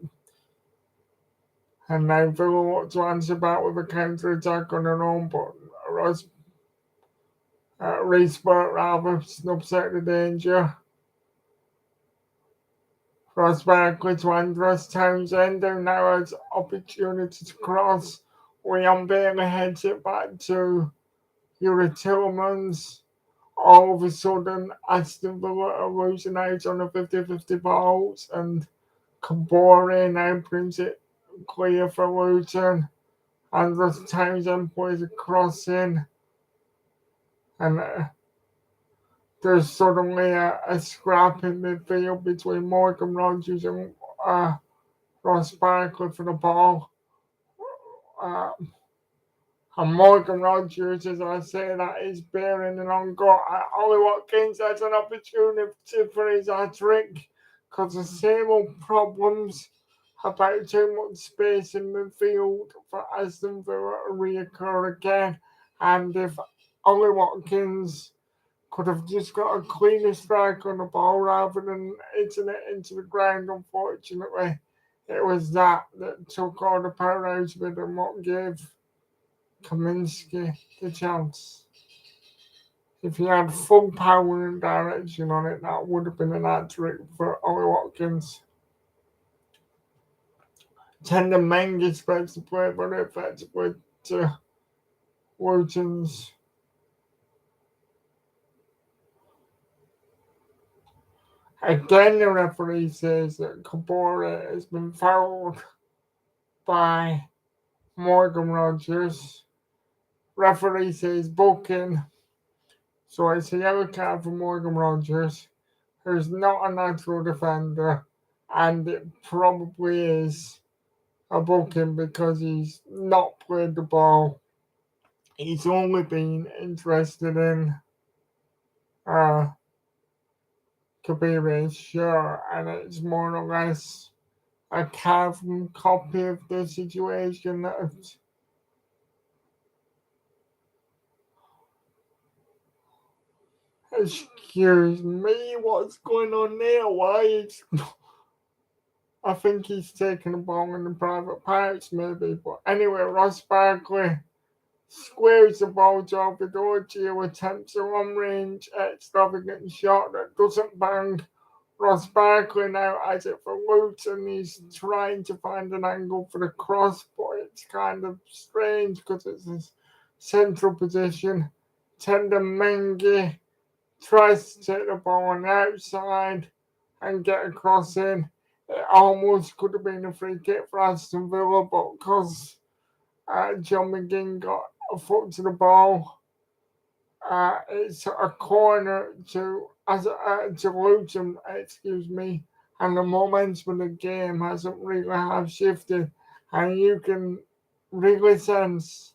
And now Villa want to answer back with a counter attack on their own, but Reece Burke rather snubs out the danger. Ross Barkley to Andros Townsend, who now has opportunity to cross. Leon Bailey heads it back to Yuri Tillmans. All of a sudden, Aston Villa are losing out on the 50-50 balls, and Kabore now brings it clear for Luton. Andros Townsend plays a cross in, and there's suddenly a scrap in midfield between Morgan Rogers and Ross Barkley for the ball. And Morgan Rogers, as I say, that is bearing an on goal. Ollie Watkins has an opportunity for his hat-trick because the same old problems about too much space in midfield for Aston Villa reoccur again. And if Ollie Watkins could have just got a cleaner strike on the ball rather than hitting it into the ground, unfortunately, it was that took all the power out of it and what gave Kaminsky the chance. If he had full power and direction on it, that would have been an hat-trick for Ollie Watkins. Tender Mengi spreads the play very effectively to Luton's. Again, the referee says that Kabore has been fouled by Morgan Rogers. Referee says booking. So it's a yellow card for Morgan Rogers, who's not a natural defender, and it probably is a booking because he's not played the ball. He's only been interested in Kabir, sure, and it's more or less a carbon copy of the situation that. Excuse me, what's going on there? Why is I think he's taken the ball in the private parts, maybe. But anyway, Ross Barkley squares the ball to Alfredotti, who attempts a long range extravagant shot that doesn't bang. Ross Barkley now has it for Luton. He's trying to find an angle for the cross, but it's kind of strange because it's his central position. Tender Mengi tries to take the ball on the outside and get a cross in. It almost could have been a free kick for Aston Villa, but because John McGinn got a foot to the ball, it's a corner to Luton, excuse me, and the momentum of the game hasn't really have shifted, and you can really sense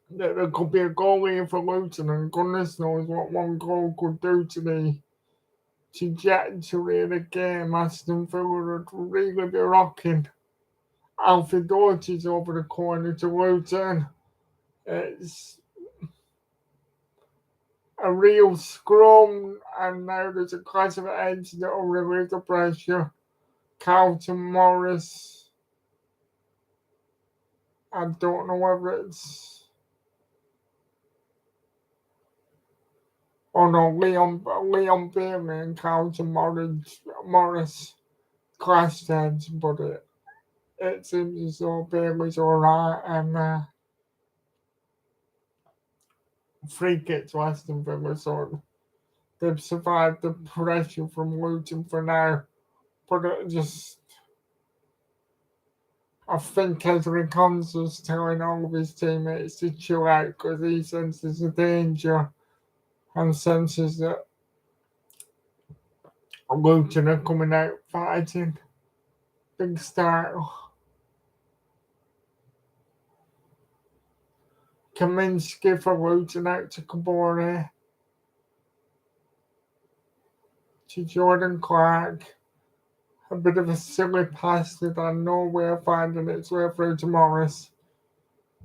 that there could be a goal here for Luton, and goodness knows what one goal could do to the trajectory of the game. Aston Villa would really be rocking. Alfie Doughty's over the corner to Luton. It's a real scrum, and now there's a class of edge that will relieve the pressure. Carlton Morris. I don't know whether it's. Oh no, Leon Bailey and Carlton Morris clashed heads, but it seems as though Bailey's alright, and free kick to Aston Villa, so they've survived the pressure from Luton for now. But I think Ezra Konsa's telling all of his teammates to chill out because he senses the danger and senses that Luton are coming out fighting big style. Kaminsky for Luton out to Kabore. To Jordan Clark. A bit of a silly pass that I know we're finding its way through to Morris.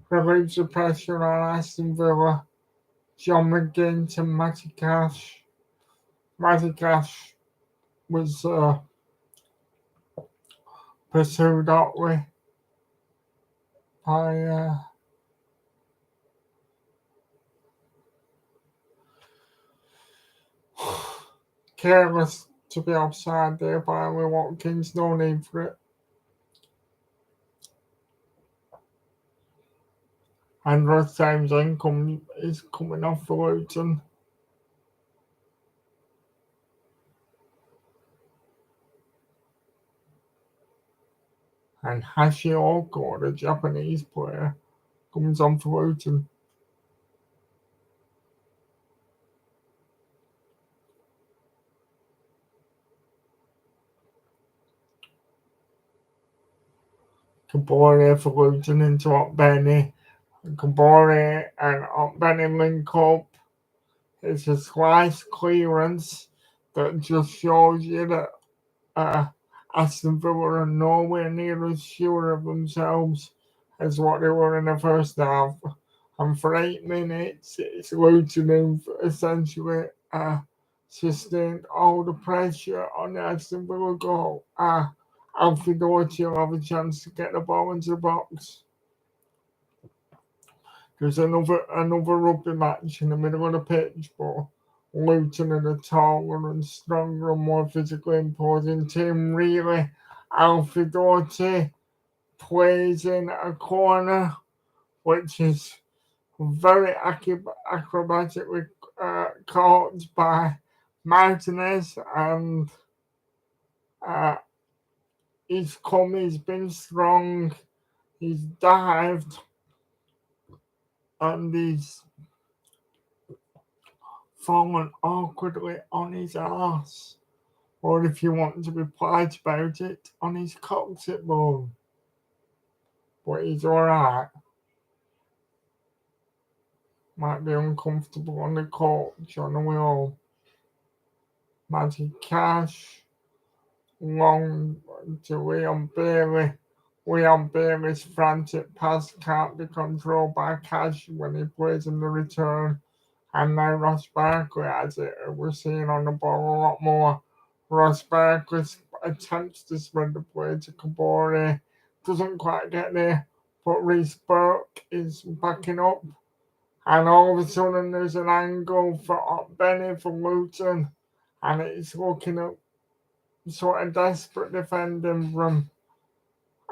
Relieves the pressure on Aston Villa. John McGinn to Matty Cash. Matty Cash was pursued hotly by careless to be offside there by Lee Watkins. No need for it. And Ross James income is coming off for Luton. And Hashioka, the Japanese player, comes on for Luton. Kabore for Luton into Benny. Kabore and Benny link up. It's a slice clearance that just shows you that Aston Villa are nowhere near as sure of themselves as what they were in the first half. And for 8 minutes, it's Luton who've essentially sustained all the pressure on the Aston Villa goal. Alfie Doughty will have a chance to get the ball into the box. There's another rugby match in the middle of the pitch, but Luton are the taller and stronger and more physically imposing team, really. Alfie Doughty plays in a corner, which is very acrobatically caught by Martinez, and he's been strong, he's dived, and he's fallen awkwardly on his arse, or if you want to be polite about it, on his coccyx bone. But he's alright. Might be uncomfortable on the couch on the wheel. Matty Cash, long to Leon Bailey. Leon Bailey's frantic pass can't be controlled by Cash when he plays in the return. And now Ross Barkley has it. We're seeing on the ball a lot more. Ross Barkley attempts to spread the play to Kabore. Doesn't quite get there, but Reece Burke is backing up. And all of a sudden, there's an angle for Benny from Luton, and it's looking at sort of desperate defending from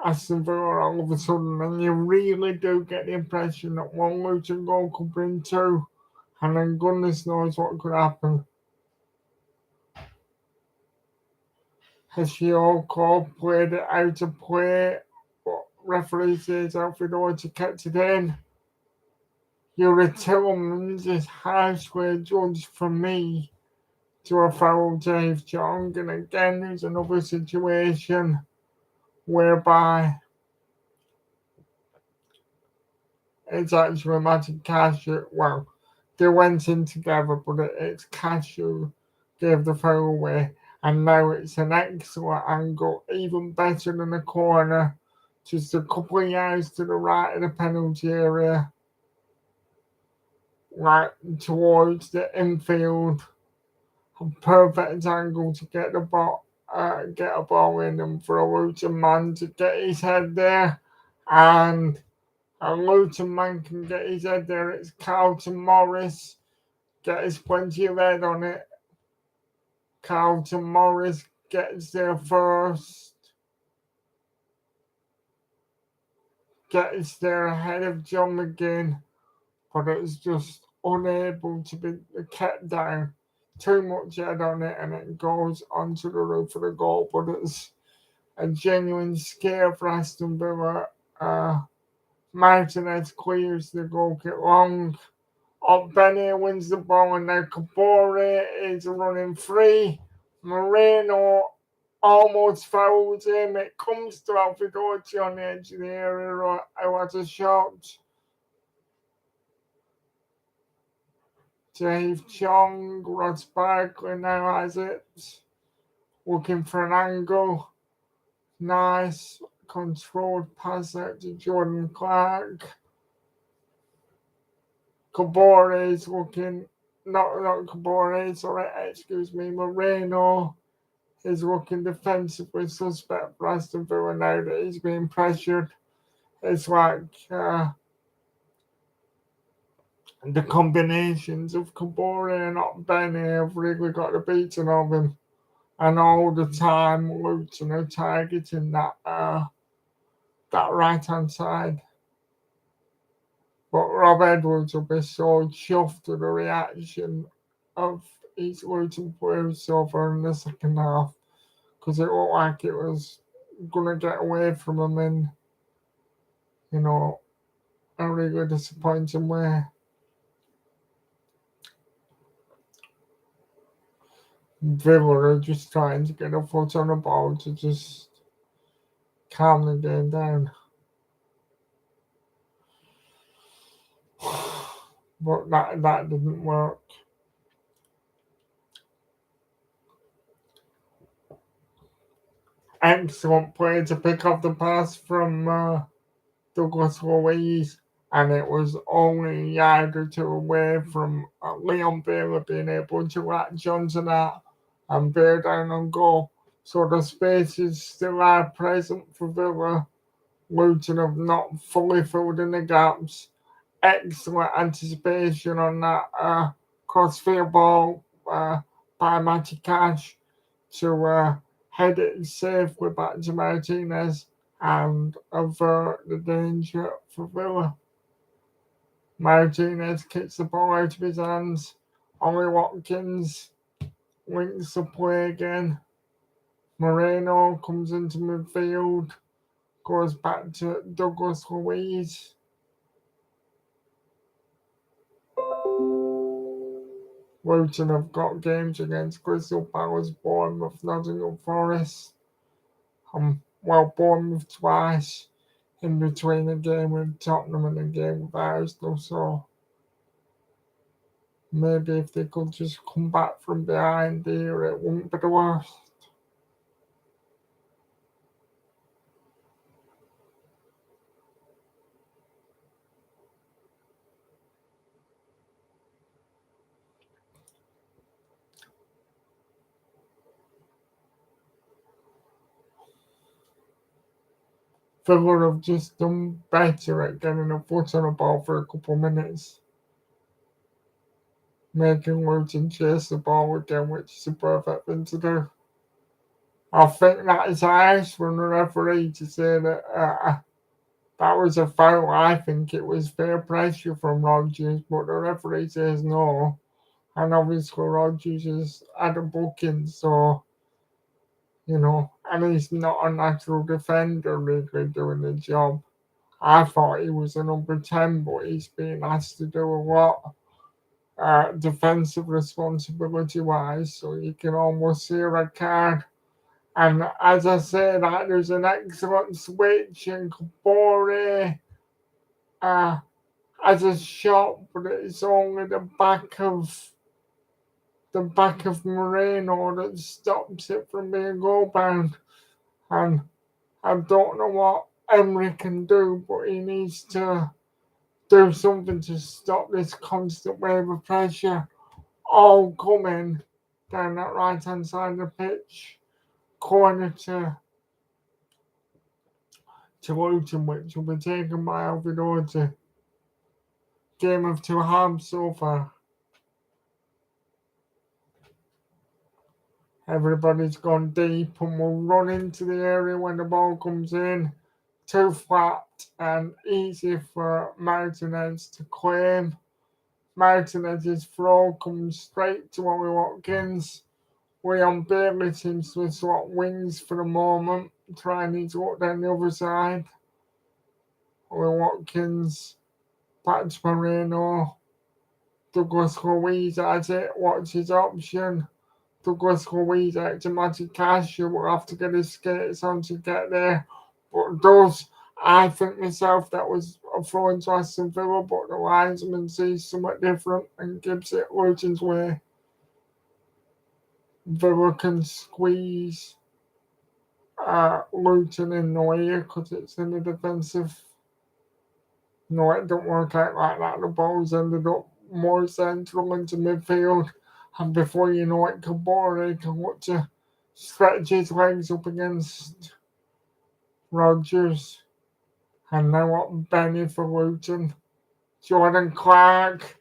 Aston Villa all of a sudden, and you really do get the impression that one Luton goal could bring two, and then goodness knows what could happen. Hashioka played it out of play, but referee says Alfred Orta kept it in. Yuri Tillmans is harshly judged for me to a foul Dave Chong, and again there's another situation whereby it's actually Magic Cashew. Well, they went in together, but it's Cashew gave the foul away, and now it's an excellent angle, even better than the corner, just a couple of yards to the right of the penalty area, right towards the infield. A perfect angle to get a ball in, and for a Luton man to get his head there, and a Luton man can get his head there. It's Carlton Morris gets plenty of head on it. Carlton Morris gets there first, gets there ahead of John McGinn, but it's just unable to be kept down. Too much head on it, and it goes onto the roof of the goal, but it's a genuine scare for Aston Villa. Martinez clears the goal kick long. Benny wins the ball, and now Kabore is running free. Moreno almost fouls him. It comes to Alfred Orti on the edge of the area, who has a shot. Dave Chong, Ross Barkley now has it. Looking for an angle. Nice controlled pass out to Jordan Clark. Kabore is looking, not Kabore, sorry, excuse me, Moreno is looking defensively suspect for Aston Villa now that he's being pressured. It's like the combinations of Kabore and Benny have really got the beating of him. And all the time, Luton are targeting that right-hand side. But Rob Edwards will be so chuffed with the reaction of each Luton player so far in the second half, because it looked like it was going to get away from him in, a really disappointing way. Villa are just trying to get a foot on the ball to just calm the game down. But that didn't work. Excellent play to pick up the pass from Douglas Luiz, and it was only a yard or two away from Leon Bailey being able to latch onto that and bear down on goal. So the spaces still are present for Villa. Luton have not fully filled in the gaps. Excellent anticipation on that crossfield ball by Matty Cash to head it safely back to Martinez and avert the danger for Villa. Martinez kicks the ball out of his hands. Ollie Watkins links the play again. Moreno comes into midfield, goes back to Douglas Luiz. Luton have got games against Crystal Palace, Bournemouth, Nottingham Forest. Bournemouth twice in between a game with Tottenham and a game with Arsenal. So maybe if they could just come back from behind here, it wouldn't be the worst. Villa have just done better at getting a foot on the ball for a couple of minutes, making Luton chase the ball again, which is a perfect thing to do. I think that is harsh for the referee to say that that was a foul. I think it was fair pressure from Rodgers, but the referee says no. And obviously Rodgers has had a booking, so and he's not a natural defender really doing the job. I thought he was a number 10, but he's been asked to do a lot defensive responsibility wise, so you can almost see a red card. And as I said, there's an excellent switch, and Kabore uh, has a shot, but it's only the back of Moreno that stops it from being goal bound. And I don't know what Emery can do, but he needs to do something to stop this constant wave of pressure all coming down that right hand side of the pitch, corner to Luton, which will be taken by Alvidorti. Game of two halves so far. Everybody's gone deep and will run into the area when the ball comes in. Too flat and easy for Martinez to claim. Martinez's throw comes straight to Ollie Watkins. Leon Bailey seems to have swapped wings for the moment, trying to walk down the other side. Ollie Watkins, back to Moreno. Douglas Luiz has it. What's his option? Douglas Luiz out to Matty Cash. You will have to get his skates on to get there. But does, I think myself that was a throw into Aston Villa, but the linesman sees something different and gives it Luton's way. Villa can squeeze Luton in the way because it's in the defensive. No, it don't work out like that. The ball's ended up more central into midfield, and before you know it, Kabore can look to stretch his legs up against Rodgers. And now what Benny for Luton. Jordan Clark.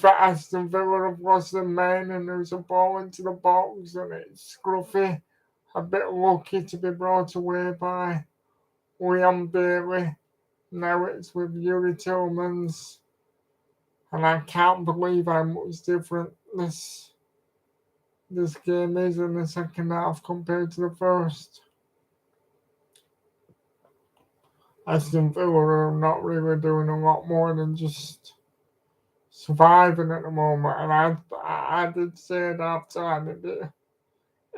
Aston Villa have lost the men, and there's a ball into the box, and it's Scruffy. A bit lucky to be brought away by Leon Bailey. Now it's with Yuri Tillmans. And I can't believe how much different this game is in the second half compared to the first. Aston Villa are not really doing a lot more than just surviving at the moment. And I did say at half time it'd be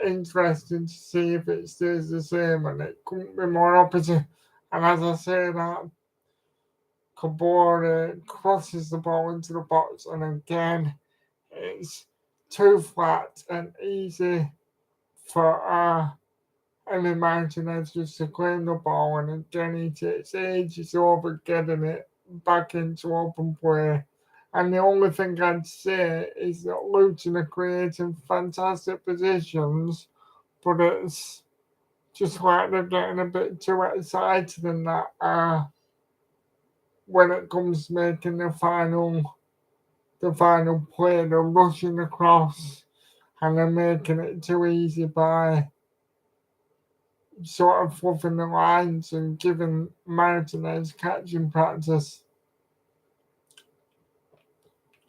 interesting to see if it stays the same, and it couldn't be more opposite. And as I say that, Kabore crosses the ball into the box, and again, it's too flat and easy for Emi Martinez just to claim the ball, and again, he takes ages over getting it back into open play. And the only thing I'd say is that Luton are creating fantastic positions, but it's just like they're getting a bit too excited in that when it comes to making the final play, they're rushing across and they're making it too easy by sort of fluffing the lines and giving Martinez catching practice.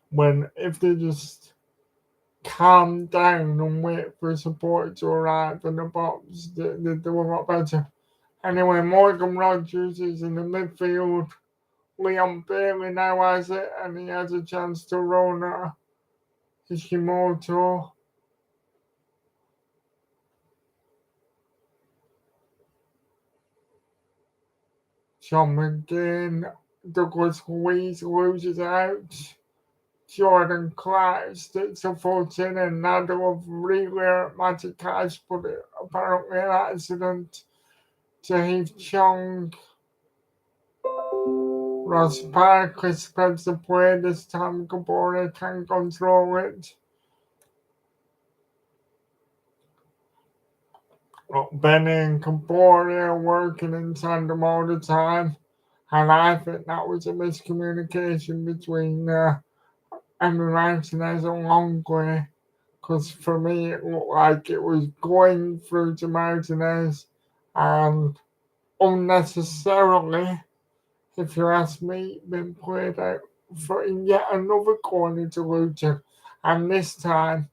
When if they just calm down and wait for support to arrive in the box, they do a lot better. Anyway, Morgan Rodgers is in the midfield. Leon Bailey now has it, and he has a chance to run Ishimoto. John McGinn, Douglas Luiz loses out. Jordan Clark sticks a foot in, and Nadal really hurt Matty Cash, but apparently an accident to Heath Chong. Ross Parker spreads the play. This time Kabore can control it. Benny and Kabori are working in tandem all the time, and I think that was a miscommunication between Emmy Martinez and Longley, because for me it looked like it was going through to Martinez, and unnecessarily, if you ask me, been played out for yet another corner to Luton, and this time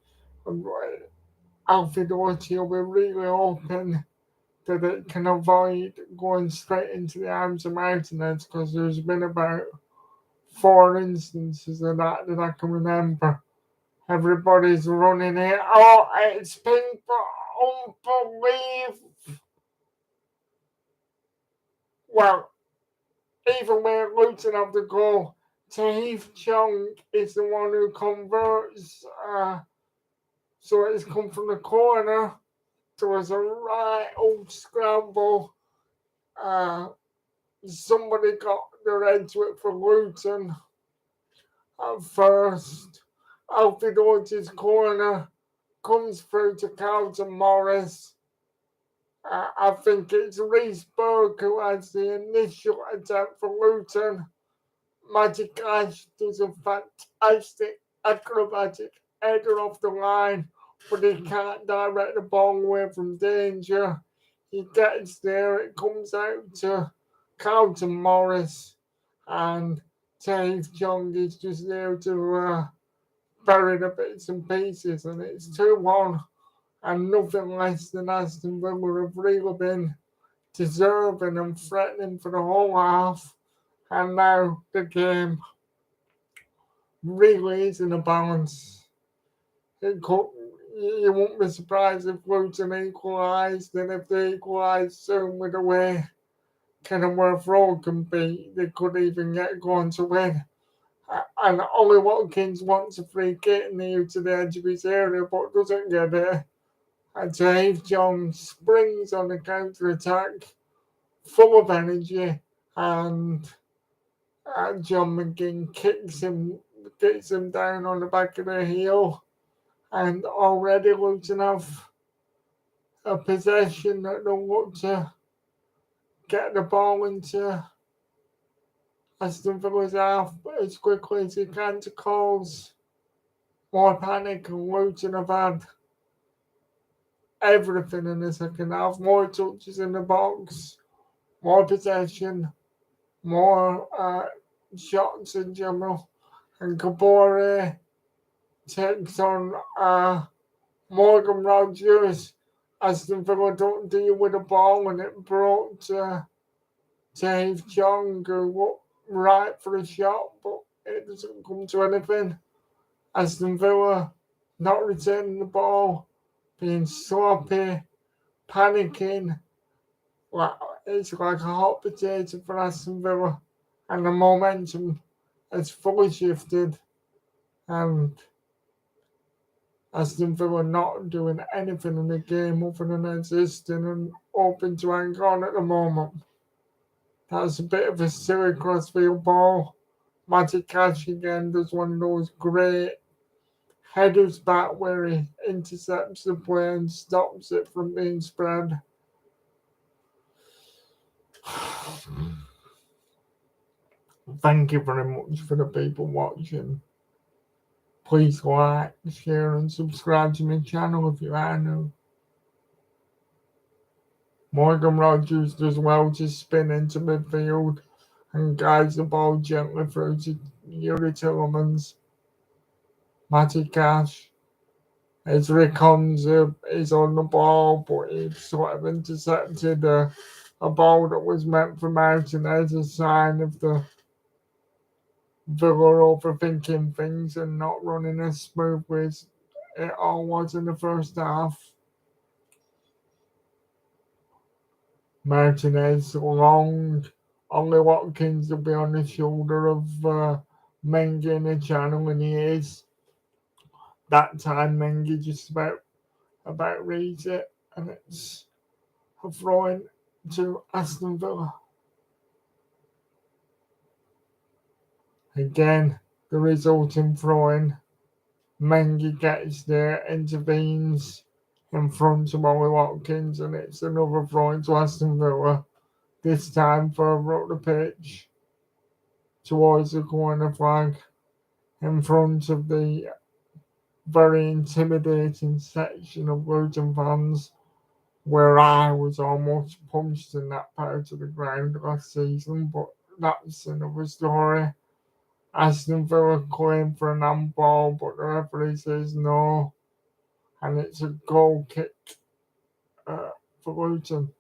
Alfie Doherty will be really hoping that it can avoid going straight into the arms of Martinez, because there's been about four instances of that I can remember. Everybody's running it. Oh, it's been unbelievable. Well, even when Luton have the goal, Tahith Chong is the one who converts. So it's come from the corner. There was a right old scramble. Somebody got their head to it for Luton at first. Alfie Doherty's corner comes through to Carlton Morris. I think it's Reece Berg who has the initial attempt for Luton. Magic Ash does a fantastic acrobatic header off the line, but he can't direct the ball away from danger. He gets there, it comes out to Carlton Morris, and Dave Young is just there to bury the bits and pieces, and it's 2-1, and nothing less than Aston Villa have really been deserving and threatening for the whole half, and now the game really is in a balance. You won't be surprised if Luton equalised, and if they equalise soon with the way Kenilworth Road can be, they could even get going to win. And Ollie Watkins wants a free kick near to the edge of his area, but doesn't get it. And Dave Jones springs on the counter attack, full of energy, and John McGinn gets him down on the back of the heel, and already Luton have a possession that they'll look to get the ball into Aston Villa's half as quickly as he can to cause more panic, and Luton have had everything in the second half, more touches in the box, more possession, more shots in general, and Kabore takes on Morgan Rogers. Aston Villa don't deal with the ball, and it brought Dave Chong, who right for a shot, but it doesn't come to anything. Aston Villa not retaining the ball, being sloppy, panicking. It's like a hot potato for Aston Villa, and the momentum has fully shifted, and Aston Villa not doing anything in the game other than existing and hoping to hang on at the moment. That's a bit of a silly crossfield ball. Matty Cash again does one of those great headers back where he intercepts the play and stops it from being spread. Thank you very much for the people watching. Please like, share, and subscribe to my channel if you are new. Morgan Rogers does well to spin into midfield and guides the ball gently through to Yuri Tillemans. Matty Cash, as Rick is on the ball, but he sort of intercepted a ball that was meant for Martinez, a sign of the Villa overthinking things and not running as smoothly as it all was in the first half. Martinez long, only Watkins will be on the shoulder of Mengi in the channel, and he is. That time Mengi just about reads it, and it's a throw-in to Aston Villa. Again, the resulting throw-in. Mengi gets there, intervenes, in front of Ollie Watkins, and it's another throw into Aston Villa, this time further up the pitch towards the corner flag in front of the very intimidating section of Luton fans where I was almost punched in that part of the ground last season, but that's another story. Aston Villa claim for an handball, but the referee says no, and it's a goal kick for Luton.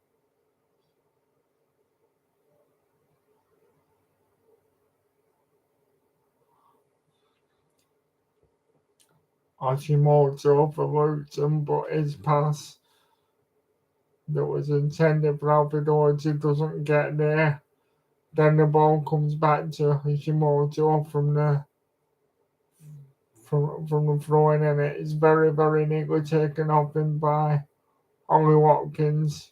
Hashimoto for Luton, but his pass that was intended for Alfredotti doesn't get there. Then the ball comes back to Hashimoto from the throwing, and it is very, very neatly taken off him by Ollie Watkins.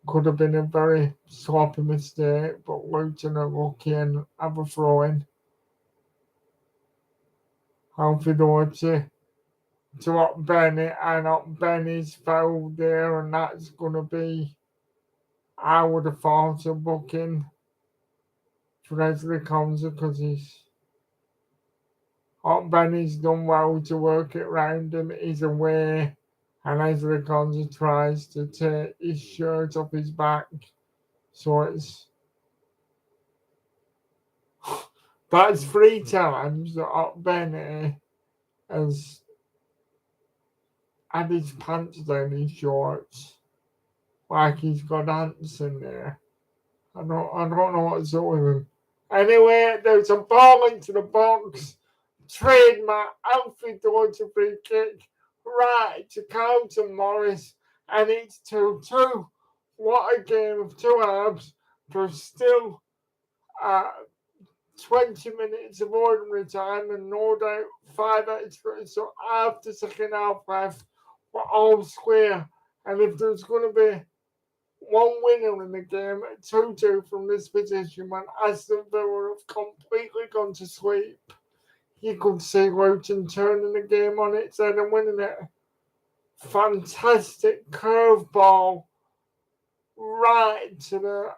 Could have been a very sloppy mistake, but Luton are lucky and have a throw in. Alfredotti to up Benny, and up Benny's foul there, and that's going to be, I would have thought, a booking for Leslie Conza because Benny's done well to work it round him. He's away, and Leslie Conza tries to take his shirt off his back. So that's 3 times that Benny has had his pants down his shorts, like he's got ants in there. I don't know what's up with him. Anyway, there's a ball into the box. Trademark Alfie Dodger free kick right to Carlton Morris, and it's 2-2. What a game of two halves. There's still 20 minutes of ordinary time and no doubt 5 extras, so after second half left, we're all square. And if there's going to be one winner in the game, 2-2 from this position, when Aston Villa have completely gone to sleep, you could see Luton turning the game on its head and winning it. Fantastic curveball right to the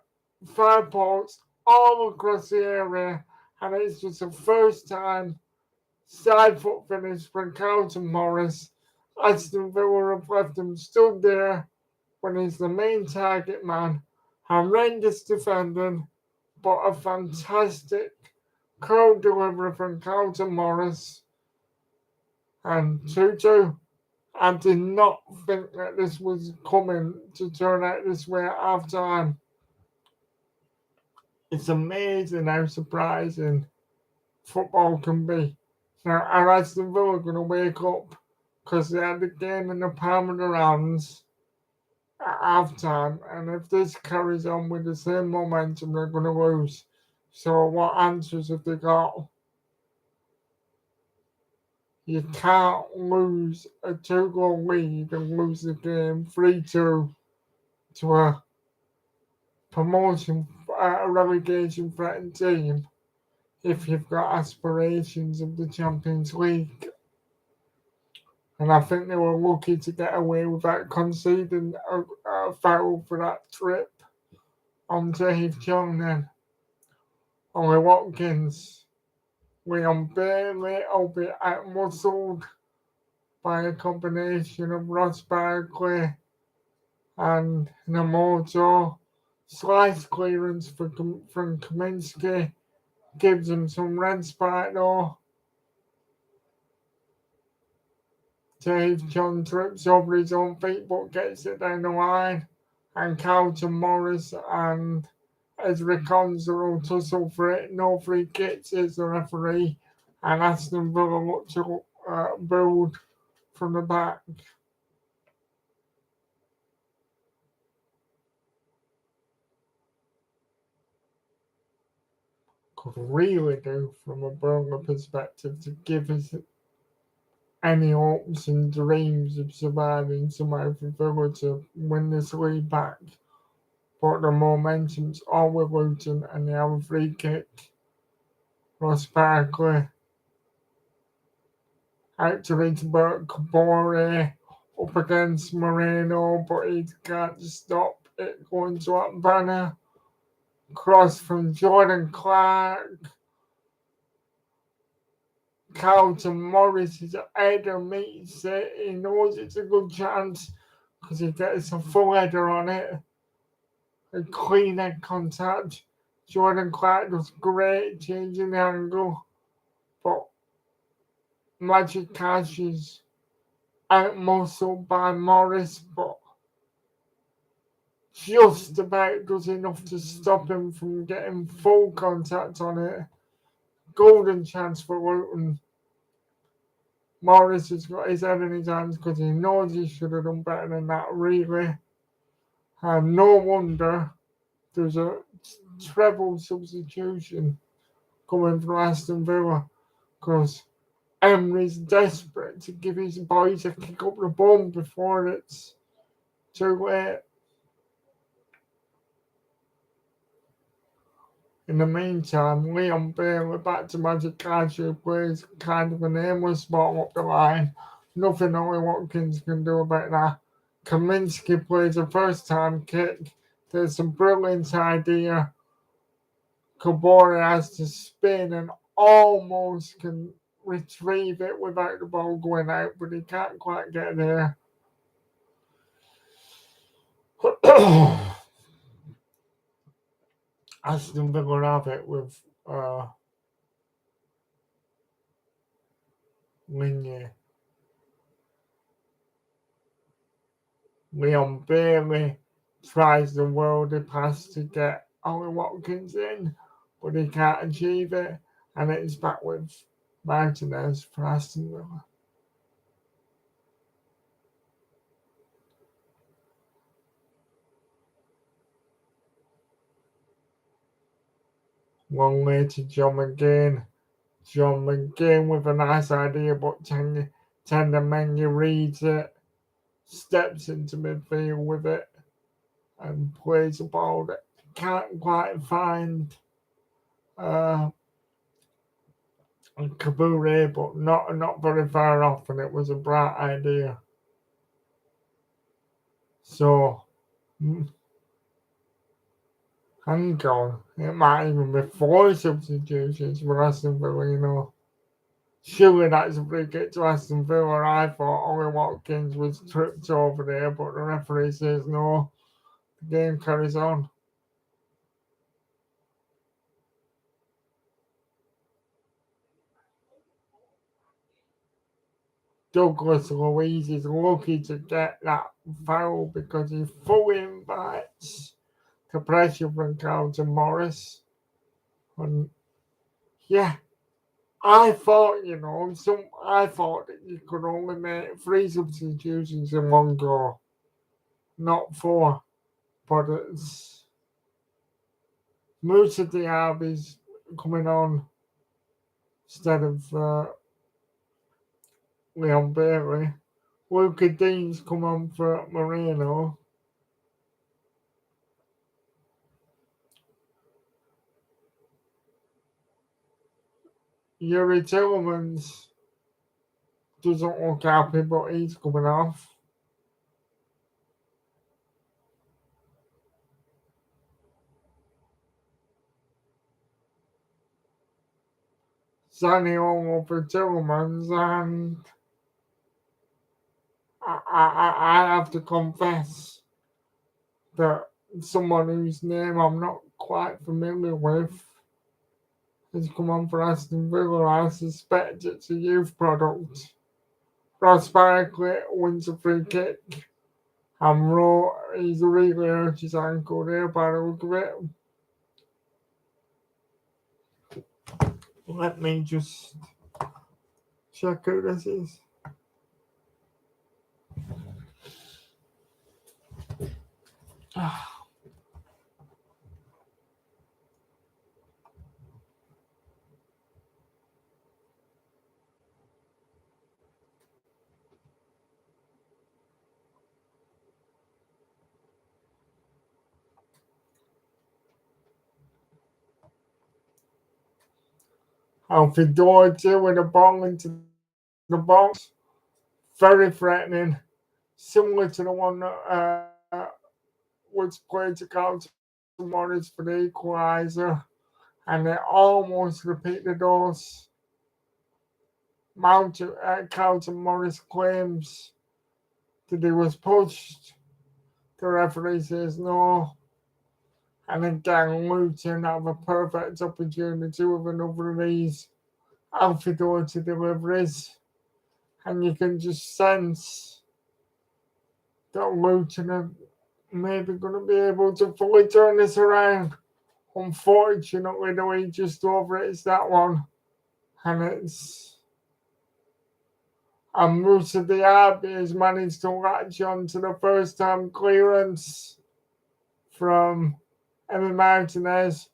far post, all across the area, and it's just the first time side foot finish for Carlton Morris. Aston Villa have left him stood there when he's the main target man. Horrendous defending, but a fantastic curl delivery from Carlton Morris. And 2-2. I did not think that this was coming to turn out this way at half time. It's amazing how surprising football can be. Now, are Aston Villa going to wake up because they had the game in the palm of their hands at half time? And if this carries on with the same momentum, they're going to lose. So, what answers have they got? You can't lose a 2-goal lead and lose the game 3-2 to a promotion, a relegation threatened team if you've got aspirations of the Champions League. And I think they were lucky to get away without conceding a foul for that trip on Dave John then. Ollie Watkins, Leon Bailey, albeit outmuscled by a combination of Ross Barkley and Namoto. Slice clearance from Kaminsky gives him some red spike though. Dave John trips over his own feet but gets it down the line. And Carlton Morris and Ezra Konza will tussle for it. No free kicks is the referee. And Aston Villa look to build from the back. Could really do from a Burnley perspective to give us any hopes and dreams of surviving somehow for Villa to win this league back. But the momentum's all with Luton and they have a free kick. Ross Barkley out to reach Kabore. up against Moreno, but he can't stop it going to that banner. Cross from Jordan Clark. Carlton Morris is header meets it. He knows it's a good chance because he gets a full header on it. A clean head contact. Jordan Clark does great changing the angle, but Magic Cash is out-muscled by Morris, but just about does enough to stop him from getting full contact on it. Golden chance for Luton. Morris has got his head in his hands because he knows he should have done better than that, really. And no wonder there's a treble substitution coming from Aston Villa because Emery's desperate to give his boys a kick up the bum before it's too late. In the meantime, Leon Bailey back to Magic Cash, who plays kind of an aimless ball up the line. Nothing Ollie Watkins can do about that. Kaminsky plays a first time kick. There's a brilliant idea. Kabori has to spin and almost can retrieve it without the ball going out, but he can't quite get there. Aston Villa have it with Ligne. Leon Bailey tries the worldie pass to get Ollie Watkins in, but he can't achieve it, and it's back with Martinez for Aston Villa. One later, John McGinn. John McGinn with a nice idea, but Tendamengi reads it, steps into midfield with it, and plays a ball that can't quite find Kabure, but not very far off, and it was a bright idea. So, hang on, it might even be 4 substitutions for Aston Villa, Surely that's a free kick to Aston Villa. I thought Ollie Watkins was tripped over there, but the referee says no. The game carries on. Douglas Luiz is lucky to get that foul because he fully invites the pressure from Carlton Morris. And yeah, I thought that you could only make 3 substitutions in one go, not 4. But it's Musa Diaby's coming on instead of Leon Bailey. Luca Dean's come on for Moreno. Yuri Tillemans doesn't look happy, but he's coming off. Zaniolo for Tillemans, and I have to confess that someone whose name I'm not quite familiar with has come on for Aston Villa. I suspect it's a youth product. Ross Barkley wins a free kick, and he's really hurt his ankle there by the look of it. Let me just check who this is. Alfie Doherty with the ball into the box. Very threatening. similar to the one that was played to Carlton Morris for the equaliser, and they almost repeated those Carlton Morris claims that he was pushed. The referee says no, and again Luton have a perfect opportunity with another of these Alfie Doughty deliveries, and you can just sense that Luton are maybe going to be able to fully turn this around. Unfortunately, the way he just over it's that one, and it's and Musa Diaby has managed to latch on to the first time clearance from Emmy Martinez.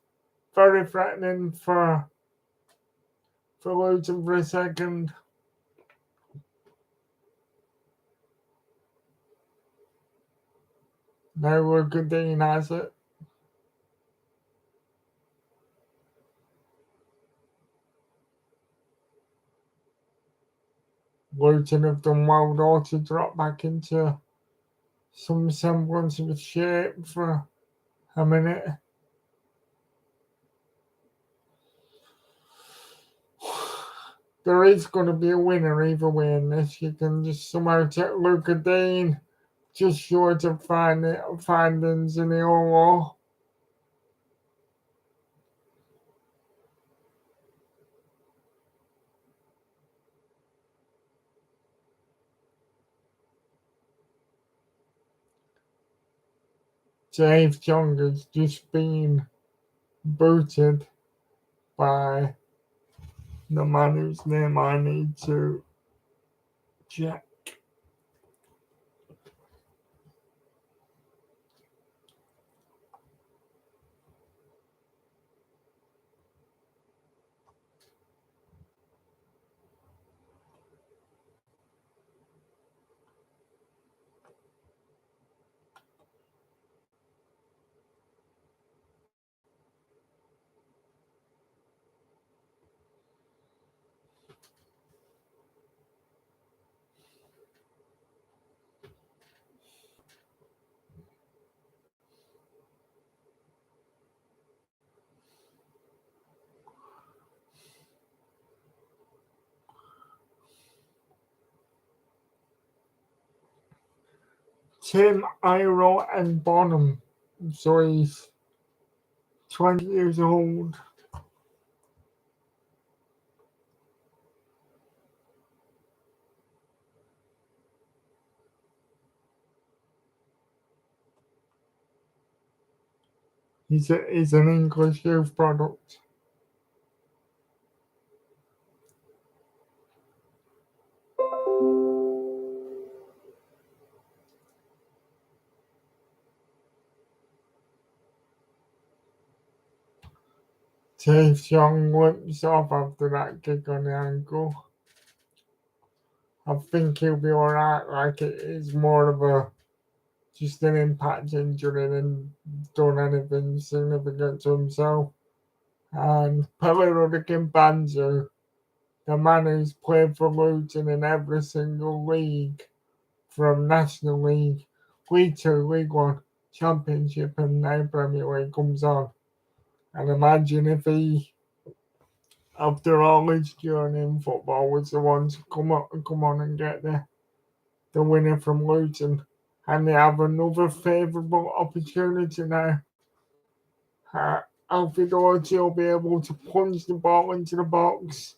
Very threatening for Luton for a second. Now Goodine has it. Luton have done well though to drop back into some semblance of a shape for a minute. There is going to be a winner either way in this. You can just somehow take Luca Dean just short of finding Zaniolo. Dave Young has just been booted by the man whose name I need to check. Tim Iro and Bonham. So he's 20 years old. He's an English youth product. Dave Young limps off after that kick on the ankle. I think he'll be alright. Like it is more of a just an impact injury than done anything significant to himself. And Pelero de Kimbanzu, the man who's played for Luton in every single league, from National League, League Two, League One, Championship, and now Premier League comes on. And imagine if he, after all his journey in football, was the one to come on and get the winner from Luton. And they have another favourable opportunity now. Alfie Doughty will be able to punch the ball into the box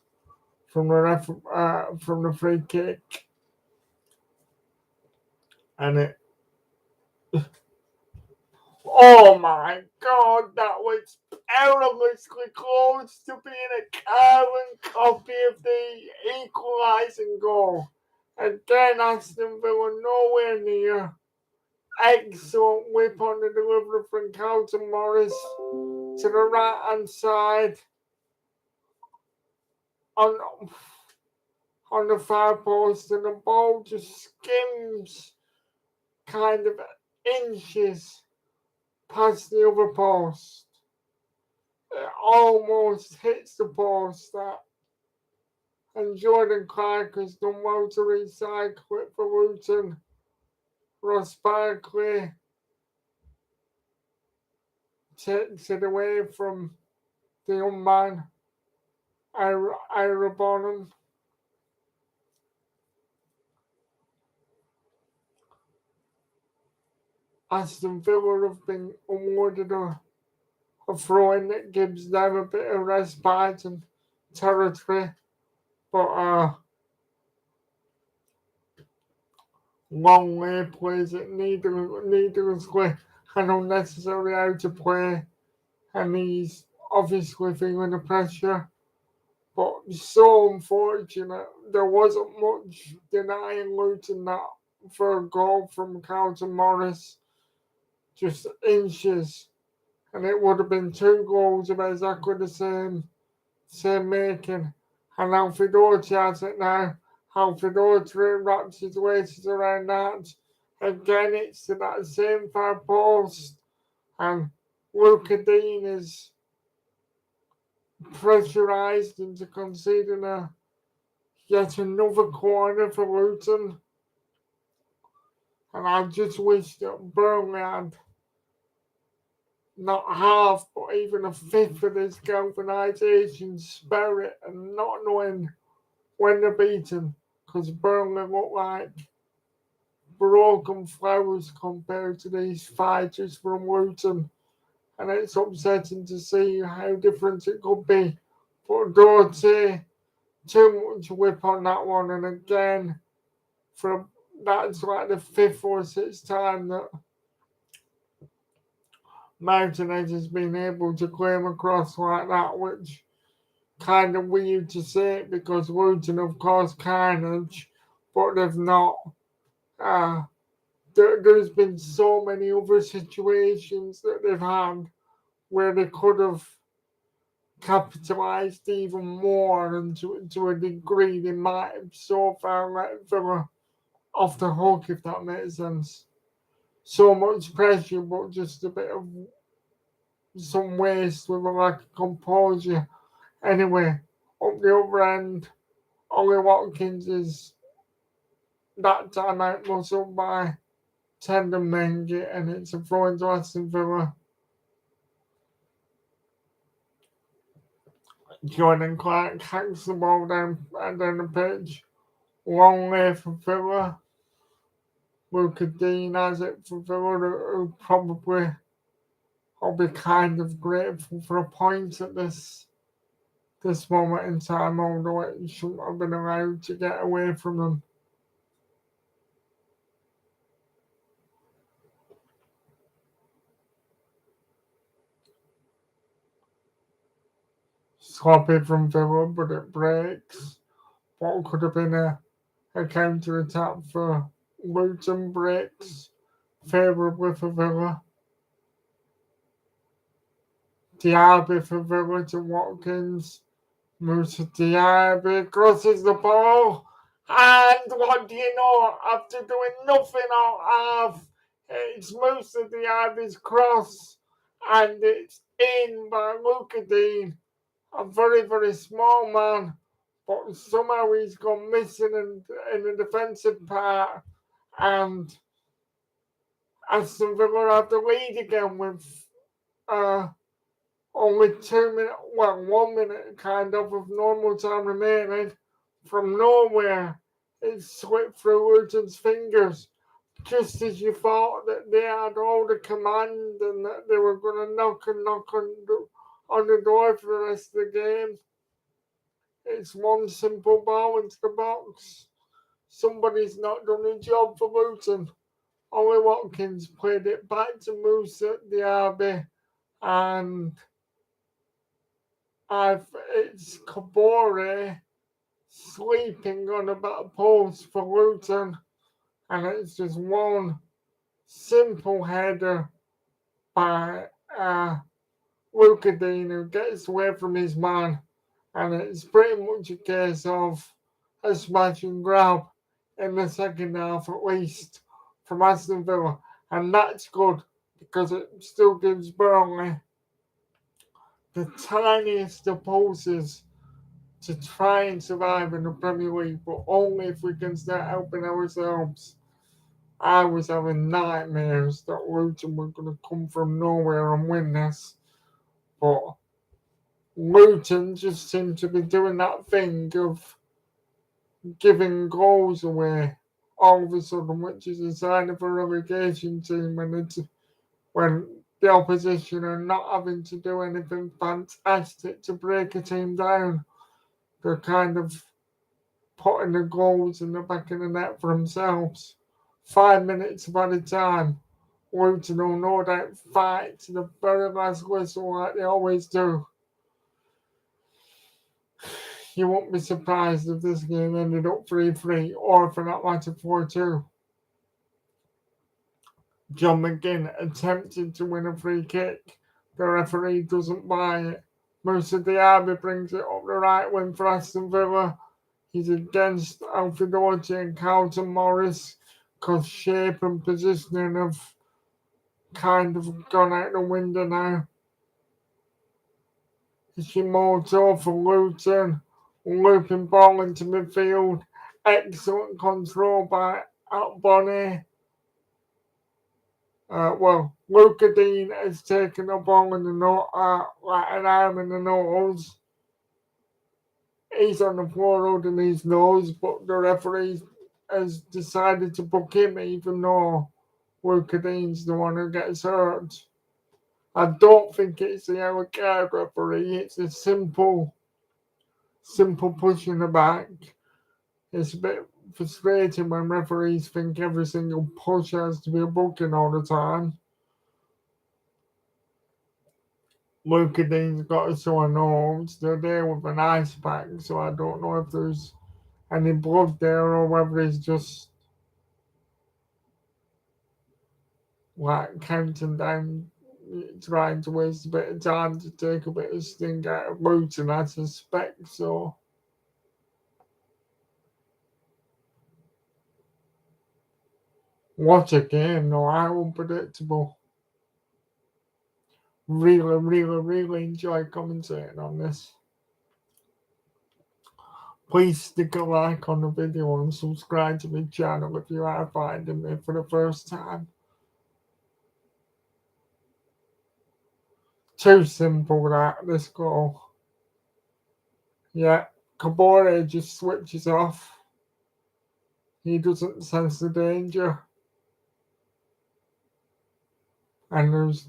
from the free kick, and it. Oh my God, that was perilously close to being a carbon copy of the equalising goal. Again, Aston Villa nowhere near. Excellent whip on the delivery from Carlton Morris to the right hand side on the far post, and the ball just skims kind of inches past the other post. It almost hits the post, and Jordan Clark has done well to recycle it for Luton. Ross Barkley takes it away from the young man, Ira Bonham. Aston Villa have been awarded a throw-in that gives them a bit of respite and territory, but Longley plays it needlessly and unnecessary out of play, and he's obviously feeling the pressure. But so unfortunate, there wasn't much denying Luton that for a goal from Carlton Morris, just inches, and it would have been two goals of exactly the same making. And Alfredotti has it now. Alfredotti wraps his waist around that. Again, it's to that same far post. And Luca Dean is pressurised into conceding yet another corner for Luton. And I just wish that Burnley had not half, but even a fifth of this galvanisation spirit and not knowing when they're beaten, because Burnley look like broken flowers compared to these fighters from Luton. And it's upsetting to see how different it could be. But Doherty, too much whip on that one, and again, for that's like the fifth or sixth time that Martinez has been able to claim across like that, which kind of weird to say it because Luton have caused carnage, but they've not. Uh, there's been so many other situations that they've had where they could have capitalised even more, and to a degree they might have so far let Villa off the hook, if that makes sense. So much pressure, but just a bit of some waste with a lack of composure. Anyway, up the other end, Ollie Watkins is that time out muscled by Tendon Mengi, and it's a throw into Aston Villa. Jordan Clark hacks the ball down the pitch. Long way for Villa. Luca Dean has it for Villa, who probably will be kind of grateful for a point at this moment in time, although it shouldn't have been allowed to get away from them. Sloppy from Villa, but it breaks. What could have been a counter attack for Luton breaks favourably for Villa. Diaby for Villa to Watkins. Musa Diaby crosses the ball. And what do you know? After doing nothing all half, it's Musa Diaby's cross. And it's in by Luca Dean. A very, very small man. But somehow he's gone missing in the defensive part. And Aston Villa have the lead again with uh, only 2 minutes, well, 1 minute kind of normal time remaining. From nowhere, it slipped through Luton's fingers. Just as you thought that they had all the command and that they were going to knock on the door for the rest of the game. It's one simple ball into the box. Somebody's not done a job for Luton. Ollie Watkins played it back to Musa Diaby, and it's Kabore sleeping on the back post for Luton, and it's just one simple header by Luca Dean, who gets away from his man, and it's pretty much a case of a smash and grab in the second half at least from Aston Villa, and that's good because it still gives Burnley the tiniest of pulses to try and survive in the Premier League, but only if we can start helping ourselves. I was having nightmares that Luton were going to come from nowhere and win this. But Luton just seemed to be doing that thing of giving goals away all of a sudden, which is a sign of a relegation team when the opposition are not having to do anything fantastic to break a team down. They're kind of putting the goals in the back of the net for themselves. 5 minutes at a time. Luton will no doubt fight to the very last whistle like they always do. You won't be surprised if this game ended up 3-3 or for that matter 4-2. John McGinn attempted to win a free kick. The referee doesn't buy it. Musa Diaby brings it up the right wing for Aston Villa. He's against Alfredotti and Carlton Morris because shape and positioning have kind of gone out the window now. Ishimoto for Luton, looping ball into midfield. Excellent control by Bonnie. Luca Dean has taken the ball in the like an arm in the nose. He's on the floor holding his nose, but the referee has decided to book him even though Luca Dean's the one who gets hurt. I don't think it's the yellow card referee. It's a simple push in the back. It's a bit frustrating when referees think every single push has to be a booking all the time. Luca Dean's got a sore nose. They're there with an ice pack, so I don't know if there's any blood there or whether he's just like counting down, trying to waste a bit of time to take a bit of sting out of Luton, I suspect so. What a game, though, how unpredictable. Really enjoy commentating on this. Please stick a like on the video and subscribe to my channel if you are finding me for the first time. Too simple this goal. Yeah, Kabore just switches off. He doesn't sense the danger. And there's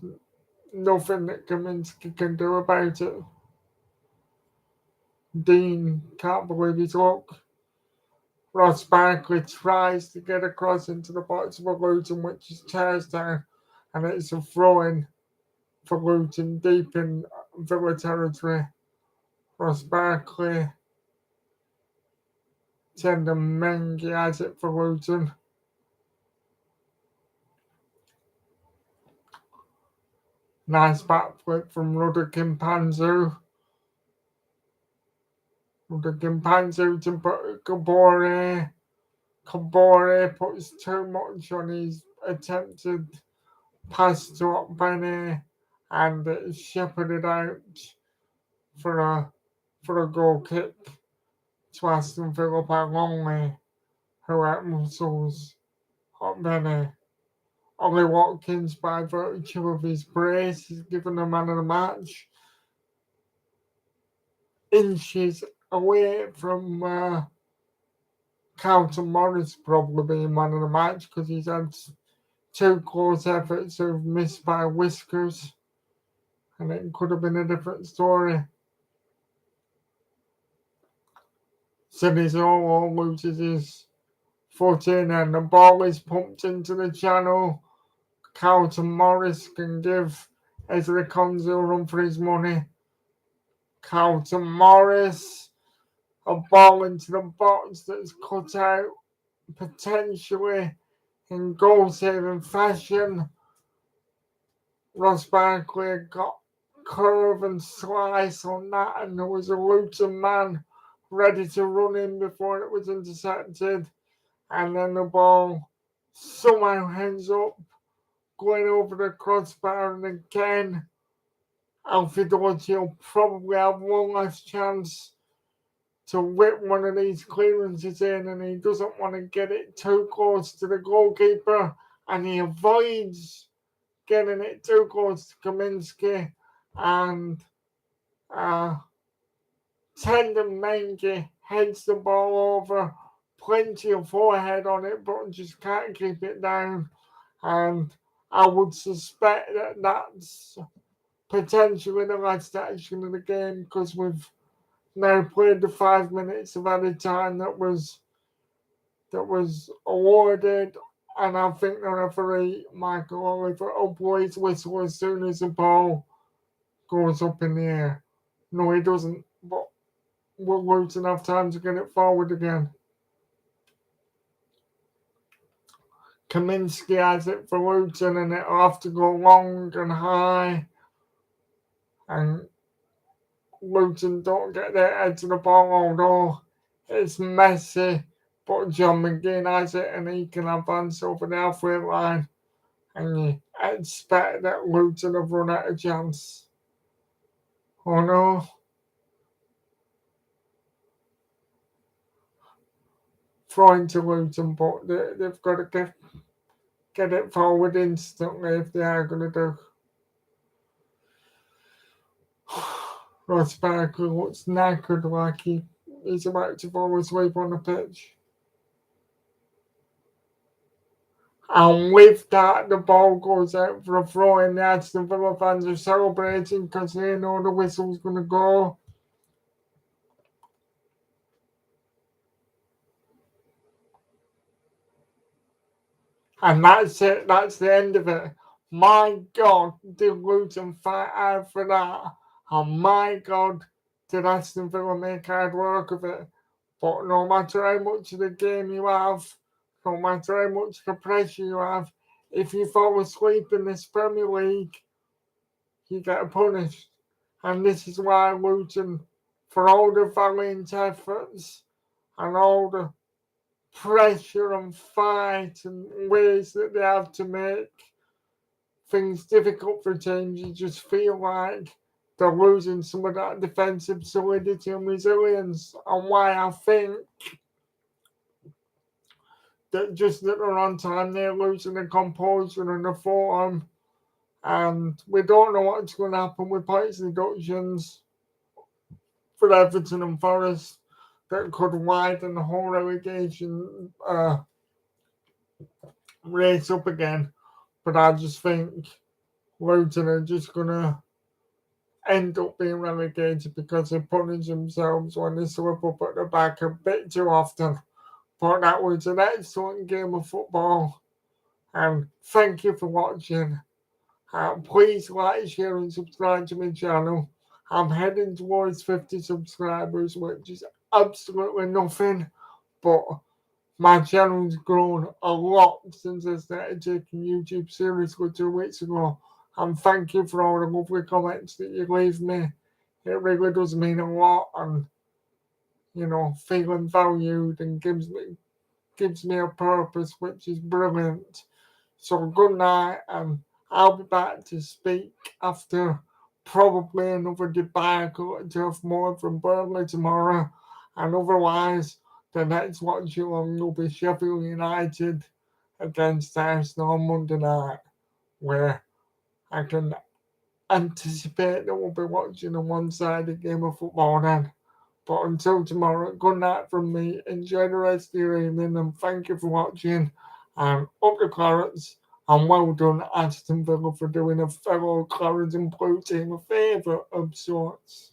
nothing that Kaminsky can do about it. Dean can't believe his luck. Ross Barkley tries to get across into the box for Luton, which is tears down, and it's a throw-in for Luton deep in Villa territory. Ross Barkley, Tender Mengi has it for Luton. Nice backflip from Rudder Kimpanzu. Rudder Kimpanzu to Kabore. Kabore puts too much on his attempted pass to Okpene, and it's shepherded out for a goal kick to Aston Villa by Longley, who outmuscles Okpene. Ollie Watkins, by virtue of his brace, is given the man of the match. Inches away from Carlton Morris probably being man of the match because he's had two close efforts who've missed by whiskers, and it could have been a different story. Sinizolo loses his footing and the ball is pumped into the channel. Carlton Morris can give Ezra Konza a run for his money. Carlton Morris, a ball into the box that's cut out potentially in goal-saving fashion. Ross Barkley got curve and slice on that, and there was a Luton man ready to run in before it was intercepted. And then the ball somehow ends up going over the crossbar, and again, Alfredotti will probably have one last chance to whip one of these clearances in, and he doesn't want to get it too close to the goalkeeper, and he avoids getting it too close to Kaminsky, and Tendon Mengi heads the ball over, plenty of forehead on it, but just can't keep it down. And I would suspect that that's potentially the last action of the game, because we've now played the 5 minutes of added time that was awarded, and I think the referee, Michael Oliver, will blow his whistle as soon as the ball goes up in the air. No, he doesn't, but we'll lose enough time to get it forward again. Kaminsky has it for Luton, and it'll have to go long and high, and Luton don't get their head to the ball, although it's messy, but John McGinn has it, and he can advance over the halfway line, and you expect that Luton have run out of chance. Oh no. Throwing to Luton, but they've got to get it forward instantly if they are going to do. Ross Barkley looks knackered, like he's about to fall asleep on the pitch. And with that, the ball goes out for a throw, and the Aston Villa fans are celebrating because they know the whistle's going to go. And that's it. That's the end of it. My God, did Luton fight hard for that? And my God, did Aston Villa make hard work of it? But no matter how much of the game you have, no matter how much the pressure you have, if you fall asleep in this Premier League, you get punished. And this is why Luton, for all the valiant efforts and all the pressure and fight and ways that they have to make things difficult for teams, you just feel like they're losing some of that defensive solidity and resilience. And why I think that just that they're on time, they're losing the composure and the form. And we don't know what's going to happen with points deductions for Everton and Forest that could widen the whole relegation race up again. But I just think Luton are just going to end up being relegated because they punish themselves when they slip up at the back a bit too often. But that was an excellent game of football. And thank you for watching. Please like, share, and subscribe to my channel. I'm heading towards 50 subscribers, which is absolutely nothing. But my channel's grown a lot since I started taking YouTube seriously 2 weeks ago. And thank you for all the lovely comments that you leave me. It really does mean a lot, and feeling valued and gives me a purpose, which is brilliant. So good night, and I'll be back to speak after probably another debacle at Turf Moor from Burnley tomorrow, and otherwise the next watch along will be Sheffield United against Arsenal on Monday night, where I can anticipate that we'll be watching a one-sided game of football then. But until tomorrow, good night from me. Enjoy the rest of your evening, and thank you for watching. And up the Clarets, and well done Aston Villa for doing a fellow Clarets and Blue team a favour of sorts.